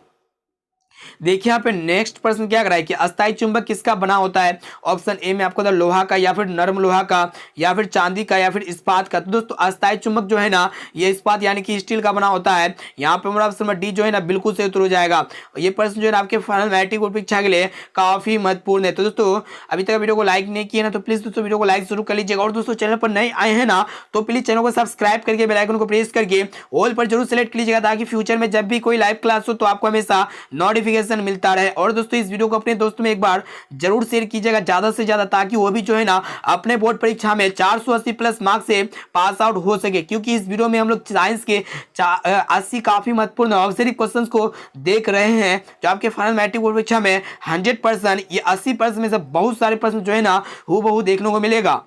देखिए यहाँ पे नेक्स्ट प्रश्न क्या कराए कि अस्थायी चुंबक किसका बना होता है। ऑप्शन ए में आपको लोहा का, या फिर नरम लोहा का, या फिर चांदी का, या फिर इस्पात का। तो दोस्तों अस्थायी चुंबक जो है ना ये इस्पात यानी कि स्टील का बना होता है। यहाँ पे हमारा ऑप्शन नंबर डी जो है ना बिल्कुल सही उत्तर हो जाएगा। ये प्रश्न जो है ना आपके फाइनल मैट्रिक बोर्ड परीक्षा के लिए काफी महत्वपूर्ण है। तो दोस्तों अभी तक वीडियो को लाइक नहीं किया ना तो प्लीज दोस्तों वीडियो को लाइक जरूर कर लीजिएगा। और दोस्तों चैनल पर नए आए हैं ना तो प्लीज चैनल को सब्सक्राइब करके बेल आइकन को प्रेस करके ऑल पर जरूर सेलेक्ट कीजिएगा, ताकि फ्यूचर में जब भी कोई लाइव क्लास हो तो आपको हमेशा नोटिफिकेशन नोटिफिकेशन मिलता रहे। और दोस्तों इस वीडियो को अपने दोस्तों में एक बार जरूर शेयर कीजिएगा ज़्यादा से ज़्यादा, ताकि वो भी जो है ना अपने बोर्ड परीक्षा में 480 प्लस मार्क्स से पास आउट हो सके। क्योंकि इस वीडियो में हम लोग साइंस के 80 काफ़ी महत्वपूर्ण ऑब्जेक्टिव क्वेश्चन को देख रहे हैं, जो आपके फाइनल मैट्रिक बोर्ड परीक्षा में 100% ये 80% में से बहुत सारे प्रश्न जो है ना हूबहू देखने को मिलेगा।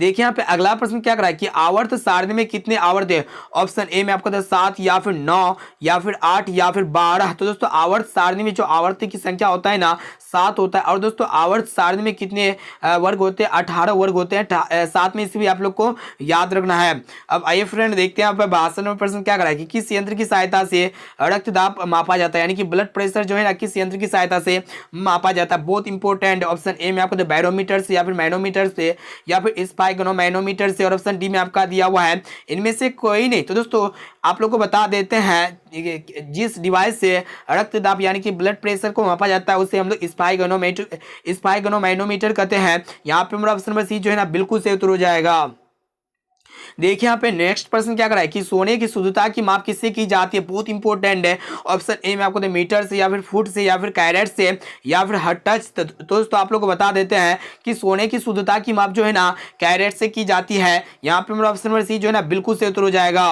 देखिए यहाँ पे अगला प्रश्न क्या करा है कि आवर्त सारणी में कितने आवर्त है। ऑप्शन ए में आपको 7 या फिर 9 या फिर 8 या फिर 12। तो दोस्तों आवर्त सारणी में जो आवर्त की संख्या होता है ना 7 होता है। और दोस्तों आवर्त सारणी में कितने वर्ग होते हैं, 18 वर्ग होते हैं। 7 में इसे भी आप लोग को याद रखना है। अब आइए फ्रेंड देखते हैं यहाँ पे 62 में प्रश्न क्या करा है कि किस यंत्र की सहायता से रक्तदाब मापा जाता है, यानी कि ब्लड प्रेशर जो है ना किस यंत्र की सहायता से मापा जाता है। बहुत इंपॉर्टेंट। ऑप्शन ए में आपको बैरोमीटर से या फिर मैनोमीटर से या फिर स्पाइगनोमैनोमीटर से, और ऑप्शन डी में आपका दिया हुआ है इनमें से कोई नहीं। तो दोस्तों आप लोग को बता देते हैं जिस डिवाइस से रक्तदाब यानी कि ब्लड प्रेशर को मापा जाता है उसे हम लोग स्पाइगनोमैनोमीटर कहते हैं। यहाँ पे हमारा ऑप्शन नंबर सी जो है ना बिल्कुल सही उत्तर हो जाएगा। देखिए यहाँ पे नेक्स्ट प्रश्न क्या करा है कि सोने की शुद्धता की माप किससे की जाती है। बहुत इंपॉर्टेंट है। ऑप्शन ए में आपको मीटर से या फिर फुट से या फिर कैरेट से या फिर हर टच। तो दोस्तों आप लोग को बता देते हैं कि सोने की शुद्धता की माप जो है ना कैरेट से की जाती है। यहाँ पे मेरा ऑप्शन नंबर सी जो है ना बिल्कुल सही उत्तर हो जाएगा।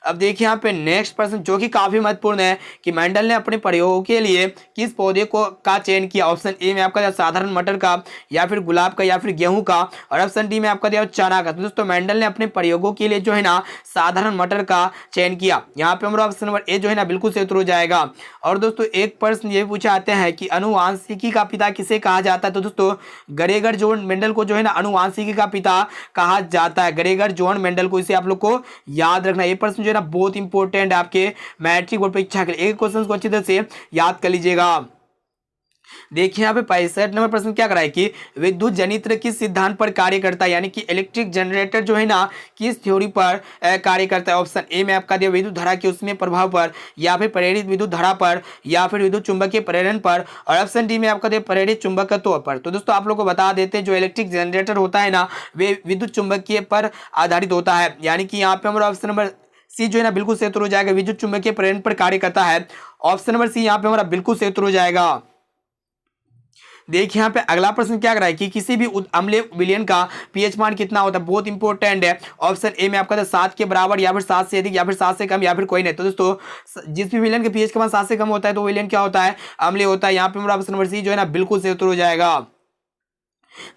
अब देखिए यहाँ पे नेक्स्ट प्रश्न जो कि काफी महत्वपूर्ण है कि मेंडल ने अपने प्रयोगों के लिए किस पौधे का चयन किया। ऑप्शन ए में आपका साधारण मटर का या फिर गुलाब का या फिर गेहूं का, और ऑप्शन डी में आपका दिया चना का। तो दोस्तों मेंडल ने अपने प्रयोगों के लिए जो है ना साधारण मटर का चयन किया। यहाँ पे हमारा ऑप्शन नंबर ए जो है ना बिल्कुल सही उत्तर हो जाएगा। और दोस्तों एक प्रश्न ये पूछा जाते हैं कि अनुवांशिकी का पिता किसे कहा जाता है। तो दोस्तों ग्रेगर जॉन मेंडल को जो है ना अनुवांशिकी का पिता कहा जाता है। ग्रेगर जॉन मेंडल को, इसे आप लोग को याद रखना। ये प्रश्न जो है ना बहुत इंपॉर्टेंट है आपके मैट्रिक बोर्ड परीक्षा के लिए। एक क्वेश्चन को अच्छी तरह से याद कर लीजिएगा। देखिए यहाँ पे 65 नंबर प्रश्न क्या करा है कि विद्युत जनित्र किस सिद्धांत पर कार्य करता है, यानी कि इलेक्ट्रिक जनरेटर जो है ना किस थ्योरी पर कार्य करता है। ऑप्शन ए में आपका दिया विद्युत धारा के उसमें प्रभाव पर या फिर प्रेरित विद्युत धारा पर या फिर विद्युत चुंबकीय प्रेरण पर, और ऑप्शन डी में आपका दिया प्रेरित चुंबकत्व पर। तो दोस्तों आप लोग को बता देते हैं जो इलेक्ट्रिक जनरेटर होता है ना वे विद्युत चुंबकीय पर आधारित होता है। यानी कि यहाँ पे हमारा ऑप्शन नंबर सी जो है ना बिल्कुल सही उत्तर हो जाएगा। विद्युत चुंबकीय प्रेरण पर कार्य करता है। ऑप्शन नंबर सी यहाँ पे हमारा बिल्कुल सही उत्तर हो जाएगा। देखिए यहाँ पे अगला प्रश्न क्या कर रहा है कि किसी भी अम्लीय विलयन का पीएच मान कितना होता है। बहुत इंपॉर्टेंट है। ऑप्शन ए में आपका 7 के बराबर या फिर 7 से अधिक या फिर 7 से कम या फिर कोई नहीं। तो दोस्तों जिस भी विलयन के पीएच का मान 7 से कम होता है तो विलयन क्या होता है, अम्लीय होता है। यहाँ पे हमारा ऑप्शन नंबर सी जो है ना बिल्कुल सही उत्तर हो जाएगा।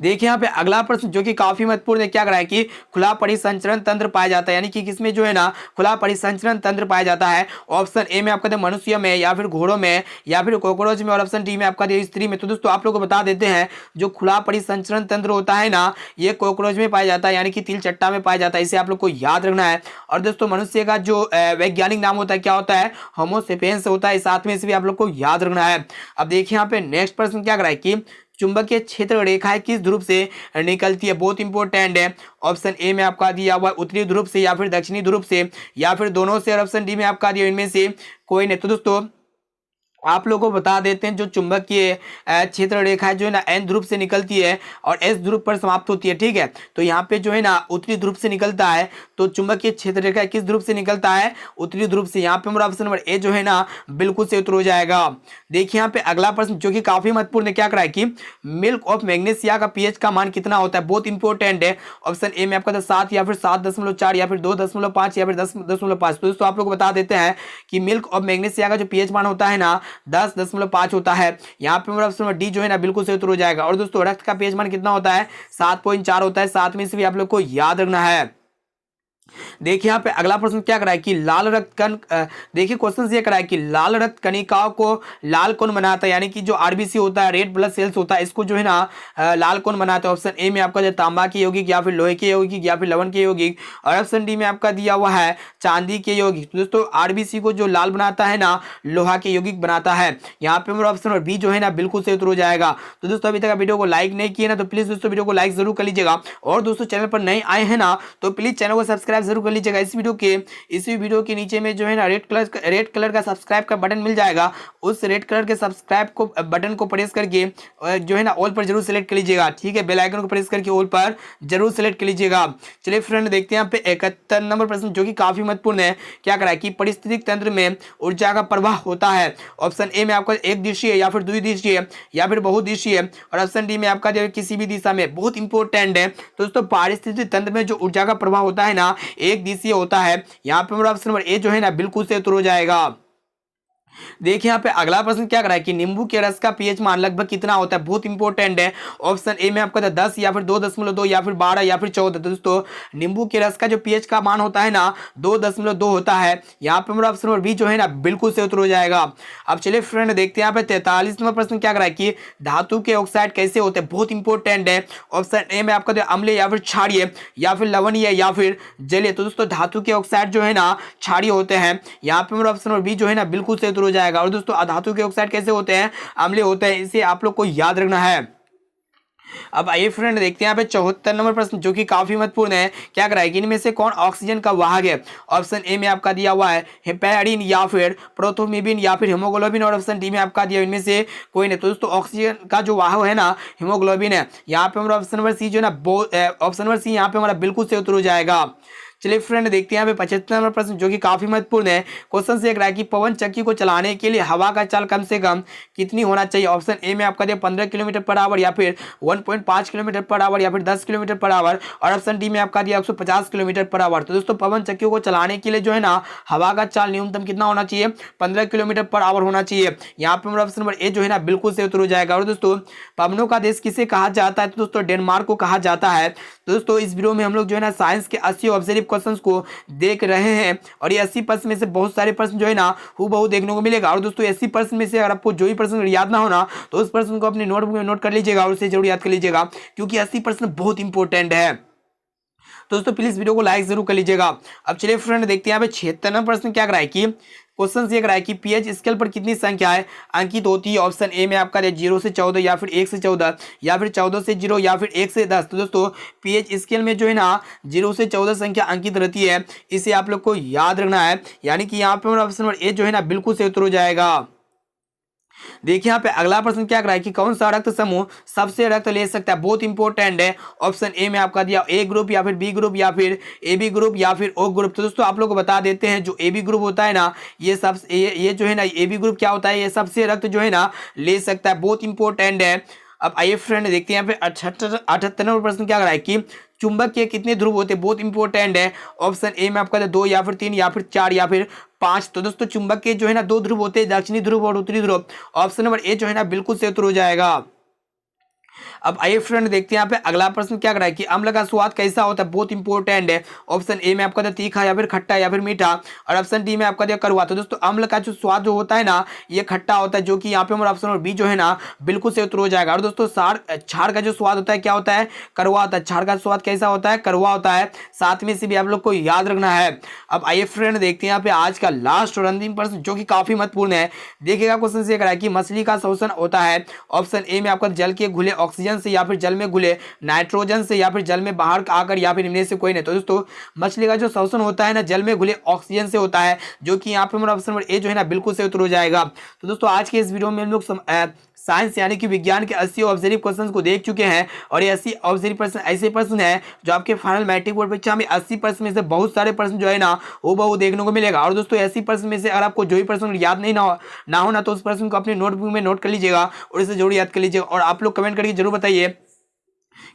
देखिए यहाँ पे अगला प्रश्न जो कि काफी महत्वपूर्ण है क्या करा है कि खुला परिसंचरण तंत्र पाया जाता है, यानी कि किसमें जो है ना खुला परिसंचरण तंत्र पाया जाता है। ऑप्शन ए में आपका मनुष्य में या फिर घोड़ों में या फिर कॉकरोच में, और ऑप्शन डी में आपका स्त्री में। तो दोस्तों आप लोग को बता देते हैं जो खुला परिसंचरण तंत्र होता है ना ये कॉकरोच में पाया जाता है, यानी कि तिलचट्टा में पाया जाता है। इसे आप लोग को याद रखना है। और दोस्तों मनुष्य का जो वैज्ञानिक नाम होता है क्या होता है, होमो सेपियंस होता है। साथ में इसे भी आप लोग को याद रखना है। अब देखिए यहाँ पे नेक्स्ट प्रश्न क्या करा है कि चुंबकीय क्षेत्र रेखाएं किस ध्रुव से निकलती है। बहुत इंपॉर्टेंट है। ऑप्शन ए में आपका दिया हुआ उत्तरी ध्रुव से या फिर दक्षिणी ध्रुव से या फिर दोनों से, और ऑप्शन डी में आपका दिया इनमें से कोई नहीं। तो दोस्तों आप लोगों को बता देते हैं जो चुंबकीय क्षेत्र रेखा जो है ना एन ध्रुव से निकलती है और एस ध्रुव पर समाप्त होती है। ठीक है, तो यहाँ पे जो है ना उत्तरी ध्रुव से निकलता है। तो चुंबकीय क्षेत्र रेखा किस ध्रुव से निकलता है, उत्तरी ध्रुव से। यहाँ पे हमारा ऑप्शन नंबर ए जो है ना बिल्कुल से उत्तर हो जाएगा। देखिए यहाँ पे अगला प्रश्न जो कि काफी महत्वपूर्ण है क्या करा है कि मिल्क ऑफ मैग्नीशिया का पीएच का मान कितना होता है। बहुत इंपॉर्टेंट है। ऑप्शन ए में आपका 7 या फिर 7.4 या फिर 2.5 या फिर 10.5। तो दोस्तों आप लोग बता देते हैं कि मिल्क ऑफ मैग्नीशिया का जो पीएच मान होता है ना 10.5 होता है। यहाँ पे मेरा ऑप्शन डी जो है ना बिल्कुल सही उत्तर हो जाएगा। और दोस्तों रक्त का पीएच मान कितना होता है, 7.4 होता है। साथ में इसे भी आप लोग को याद रखना है। देखिए यहाँ पे अगला प्रश्न क्या करा है कि लाल रक्त कण, देखिए क्वेश्चन ये करा है कि लाल रक्त कणिकाओं को लाल कौन बनाता है, यानी कि जो आरबीसी होता है रेड ब्लड सेल्स होता है इसको जो है ना लाल कौन बनाता है। ऑप्शन ए में आपका जो तांबा के यौगिक या फिर लोहे के यौगिक या फिर लवण के यौगिक, और ऑप्शन डी में आपका दिया हुआ है चांदी के यौगिक। तो दोस्तों आरबीसी को जो लाल बनाता है ना लोहा के यौगिक बनाता है। यहाँ पे मेरा ऑप्शन बी जो है ना बिल्कुल सही उत्तर हो जाएगा। तो दोस्तों अभी तक वीडियो को लाइक नहीं किए ना तो प्लीज दोस्तों वीडियो को लाइक जरूर कर लीजिएगा। और दोस्तों चैनल पर नए आए हैं ना तो प्लीज चैनल को सब्सक्राइब जरूर कर लीजिएगा। इसी वीडियो के नीचे में जो है ना रेड कलर का सब्सक्राइब का बटन मिल जाएगा। उस रेड कलर के सब्सक्राइब को बटन को प्रेस करके जो है ना ऑल पर जरूर सेलेक्ट कर लीजिएगा, ठीक है। बेल आइकन को प्रेस करके ऑल पर जरूर सेलेक्ट कर लीजिएगा। चलिए फ्रेंड देखते हैं यहाँ पे 71 नंबर प्रश्न जो कि काफी महत्वपूर्ण है। क्या करा है कि पारिस्थितिक तंत्र में ऊर्जा का प्रवाह होता है। ऑप्शन ए में आपका एक दिशीय या फिर द्विदिशीय या फिर बहुदिशीय, और ऑप्शन डी में आपका जो किसी भी दिशा में। बहुत इंपॉर्टेंट है दोस्तों, पारिस्थितिक तंत्र में जो ऊर्जा का प्रवाह होता है ना एक दिशीय होता है। यहाँ पे मेरा ऑप्शन नंबर ए जो है ना बिल्कुल से उत्तर हो जाएगा। देखिए यहाँ पे अगला प्रश्न क्या कर रहा है कि नींबू के रस का पीएच मान लगभग कितना होता है। बहुत इंपॉर्टेंट है। ऑप्शन ए में आपका 10 या फिर 2.2 या फिर 12 या फिर 14। दोस्तों नींबू के रस का जो पीएच का मान होता है ना 2.2 होता है। यहाँ पे मेरा ऑप्शन नंबर बी जो है ना बिल्कुल से उत्तर हो जाएगा। अब चलिए फ्रेंड देखते हैं यहाँ पे 43 नंबर प्रश्न क्या कर रहा है कि धातु के ऑक्साइड कैसे होते हैं। बहुत इंपॉर्टेंट है। ऑप्शन ए में आपका अम्लीय या फिर क्षारीय या फिर लवणीय या फिर जलीय। तो दोस्तों धातु के ऑक्साइड जो है ना क्षारीय होते हैं। यहाँ पे मेरा ऑप्शन नंबर बी जो है ना बिल्कुल से उत्तर हो जाएगा। और दोस्तों अधातु के ऑक्साइड कैसे होते हैं, अम्लीय होते हैं। इसे आप लोग को याद रखना है। अब आइए फ्रेंड देखते हैं यहाँ पे 74 नंबर प्रश्न जो कि काफी महत्वपूर्ण है। क्या कराएगा कि इनमें से कौन ऑक्सीजन का वाहक है। ऑप्शन ए में आपका दिया हुआ है हेपेरिन या फिर प्रोथोम्बिन या फिर हीमोग्लोबिन, और ऑप्शन डी में आपका दिया इनमें से कोई नहीं। तो दोस्तों ऑक्सीजन का जो वाहक है ना हीमोग्लोबिन है। यहाँ पे हमारा ऑप्शन नंबर सी जो है ना ऑप्शन नंबर सी यहाँ पे हमारा बिल्कुल से उत्तर हो जाएगा। चलिए फ्रेंड देखते हैं यहाँ पे 75 नंबर प्रश्न जो कि काफी महत्वपूर्ण है। क्वेश्चन से एक रहा है कि पवन चक्की को चलाने के लिए हवा का चाल कम से कम कितनी होना चाहिए। ऑप्शन ए में आपका दिया 15 किलोमीटर पर आवर या फिर 1.5 किलोमीटर पर आवर या फिर 10 किलोमीटर पर आवर, और ऑप्शन डी में आपका दिया 150 किलोमीटर पर आवर। तो दोस्तों पवन चक्की को चलाने के लिए जो है ना हवा का चाल न्यूनतम कितना होना चाहिए, 15 किलोमीटर पर आवर होना चाहिए। यहाँ पे मेरा ऑप्शन नंबर ए जो है ना बिल्कुल से उत्तर हो जाएगा। और दोस्तों पवनों का देश किसे कहा जाता है, तो दोस्तों डेनमार्क को कहा जाता है। तो दोस्तों इस वीडियो में हम लोग जो है ना साइंस के 80 ऑब्जर्व क्वेश्चंस को देख रहे हैं, और ये 80% में से बहुत सारे प्रश्न जो है ना हूबहू देखने को मिलेगा। और दोस्तों 80% में से अगर आपको जो ही प्रश्न याद ना होना तो उस प्रश्न को अपने नोटबुक में नोट कर लीजिएगा और उसे जरूर याद कर लीजिएगा, क्योंकि 80% बहुत इंपॉर्टेंट है। दोस्तों प्लीज वीडियो को लाइक जरूर कर लीजिएगा। अब चलिए फ्रेंड देखते हैं यहाँ पे 76 नंबर प्रश्न क्या कराए कि क्वेश्चन ये कराए कि पीएच स्केल पर कितनी संख्याएं अंकित होती है। ऑप्शन ए में आपका 0 से 14 या फिर 1 से 14 या फिर 14 से 0 या फिर 1 से 10। तो दोस्तों पीएच स्केल में जो है ना 0 से 14 संख्या अंकित रहती है। इसे आप लोग को याद रखना है। यानी कि यहाँ पे हमारा ऑप्शन नंबर ए जो है ना बिल्कुल से उत्तर हो जाएगा। देखिए यहाँ पे अगला प्रश्न क्या कर रहा है कि कौन सा रक्त समूह सबसे रक्त ले सकता है। बहुत इंपॉर्टेंट है। ऑप्शन ए में आपका दिया ए ग्रुप या फिर बी ग्रुप या फिर ए बी ग्रुप या फिर ओ ग्रुप। तो दोस्तों आप लोग को बता देते हैं जो ए बी ग्रुप होता है ना ये जो है ना ए बी ग्रुप क्या होता है, ये सबसे रक्त जो है ना ले सकता है। बहुत इंपॉर्टेंट है। अब आइए फ्रेंड देखते हैं यहाँ पे 78 नंबर प्रश्न क्या कर रहा है कि चुंबक के कितने ध्रुव होते हैं। बहुत इंपॉर्टेंट है। ऑप्शन ए में आपका 2 या फिर 3 या फिर 4 या फिर 5। तो दोस्तों चुंबक के जो है ना 2 ध्रुव होते हैं, दक्षिणी ध्रुव और उत्तरी ध्रुव। ऑप्शन नंबर ए जो है ना बिल्कुल से उत्तर हो जाएगा। अब आइए फ्रेंड देखते हैं यहाँ पे अगला प्रश्न क्या कर रहा है कि अम्ल का स्वाद कैसा होता है। बहुत इंपॉर्टेंट है। ऑप्शन ए में आपका दिया तीखा या फिर खट्टा या फिर मीठा, और ऑप्शन डी में आपका दिया कड़वा। तो दोस्तों अम्ल का जो स्वाद जो होता है ना ये खट्टा होता है, जो कि यहाँ पे हमारा ऑप्शन नंबर बी जो है ना बिल्कुल से उत्तर हो जाएगा। और दोस्तों क्षार का जो स्वाद होता है क्या होता है, कड़वा होता है। क्षार का स्वाद कैसा होता है, कड़वा होता है। साथ में से भी आप लोग को याद रखना है। अब आइए फ्रेंड देखते हैं यहाँ पे आज का लास्ट और अंतिम प्रश्न जो कि काफी महत्वपूर्ण है। देखिएगा क्वेश्चन से कि मछली का शोषण होता है। ऑप्शन ए में आपका जल के घुले ऑक्सीजन से या फिर जल में घुले नाइट्रोजन से या फिर जल में बाहर आकर या फिर इनमें से कोई नहीं। तो दोस्तों मछली का जो शोषण होता है ना जल में घुले ऑक्सीजन से होता है, जो कि यहाँ पे हमारा ऑप्शन नंबर ए जो है ना बिल्कुल से उत्तर हो जाएगा। तो दोस्तों आज के इस वीडियो में हम लोग साइंस यानी कि विज्ञान के 80 ऑब्जर्व क्वेश्चंस को देख चुके हैं, और ये 80 ऑब्जर्व प्रश्न ऐसे प्रश्न हैं जो आपके फाइनल मैट्रिक बोर्ड परीक्षा में 80 प्रश्न में से बहुत सारे प्रश्न जो है ना वो देखने को मिलेगा। और दोस्तों 80 प्रश्न में से अगर आपको जो ही प्रश्न याद नहीं ना हो ना तो उस प्रश्न को अपने नोटबुक में नोट कर लीजिएगा और इसे जरूर याद कर लीजिएगा। और आप लोग कमेंट करके जरूर बताइए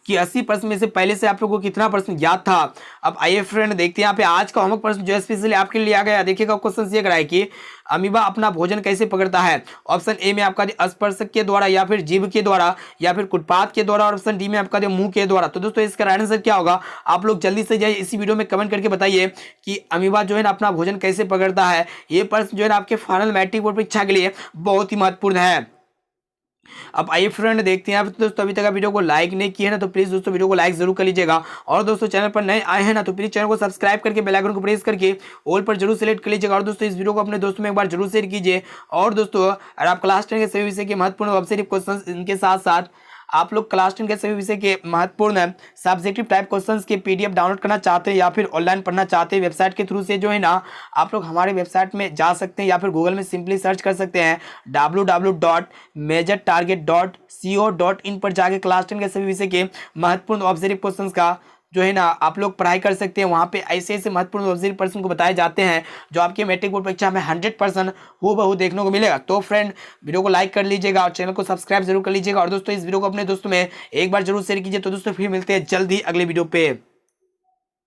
कि 80 प्रश्न में से पहले से आप लोगों को कितना प्रश्न याद था। अब आइए फ्रेंड देखते हैं यहाँ पे आज का होमवर्क प्रश्न जो स्पेशली आपके लिए आ गया। देखिएगा क्वेश्चन ये कराए कि अमीबा अपना भोजन कैसे पकड़ता है। ऑप्शन ए में आपका स्पर्शक के द्वारा या फिर जीभ के द्वारा या फिर कुटपात के द्वारा, और ऑप्शन डी में आपका मुंह के द्वारा। तो दोस्तों इसका राइट आंसर क्या होगा आप लोग जल्दी से जाइए इसी वीडियो में कमेंट करके बताइए कि अमीबा जो है ना अपना भोजन कैसे पकड़ता है। ये प्रश्न जो है ना आपके फाइनल मैट्रिक बोर्ड परीक्षा के लिए बहुत ही महत्वपूर्ण है। अब आइए फ्रेंड देखते हैं। दोस्तों अभी तक आप वीडियो को लाइक नहीं किया है ना तो प्लीज दोस्तों वीडियो को लाइक जरूर कर लीजिएगा। और दोस्तों चैनल पर नए आए हैं ना तो प्लीज चैनल को सब्सक्राइब करके बेल आइकन को प्रेस करके ऑल पर जरूर सेलेक्ट कर लीजिएगा। और दोस्तों इस वीडियो को अपने दोस्तों में एक बार जरूर शेयर कीजिए। और दोस्तों अगर आप क्लास 10 के सभी विषय के महत्वपूर्ण ऑब्जर्व क्वेश्चन इनके साथ साथ आप लोग क्लास 10 के सभी विषय के महत्वपूर्ण सब्जेक्टिव टाइप क्वेश्चंस के पीडीएफ डाउनलोड करना चाहते हैं या फिर ऑनलाइन पढ़ना चाहते हैं वेबसाइट के थ्रू से जो है ना आप लोग हमारे वेबसाइट में जा सकते हैं या फिर गूगल में सिंपली सर्च कर सकते हैं www.majortarget.co.in पर जाके क्लास 10 के सभी विषय के महत्वपूर्ण ऑब्जेक्टिव क्वेश्चंस का जो है ना आप लोग पढ़ाई कर सकते हैं। वहाँ पे ऐसे ऐसे महत्वपूर्ण ऑब्जेक्टिव प्रश्न को बताए जाते हैं जो आपके मैट्रिक बोर्ड परीक्षा में 100% हूबहू देखने को मिलेगा। तो फ्रेंड वीडियो को लाइक कर लीजिएगा और चैनल को सब्सक्राइब जरूर कर लीजिएगा और दोस्तों इस वीडियो को अपने दोस्तों में एक बार जरूर शेयर कीजिए। तो दोस्तों फिर मिलते हैं जल्द ही अगले वीडियो पे।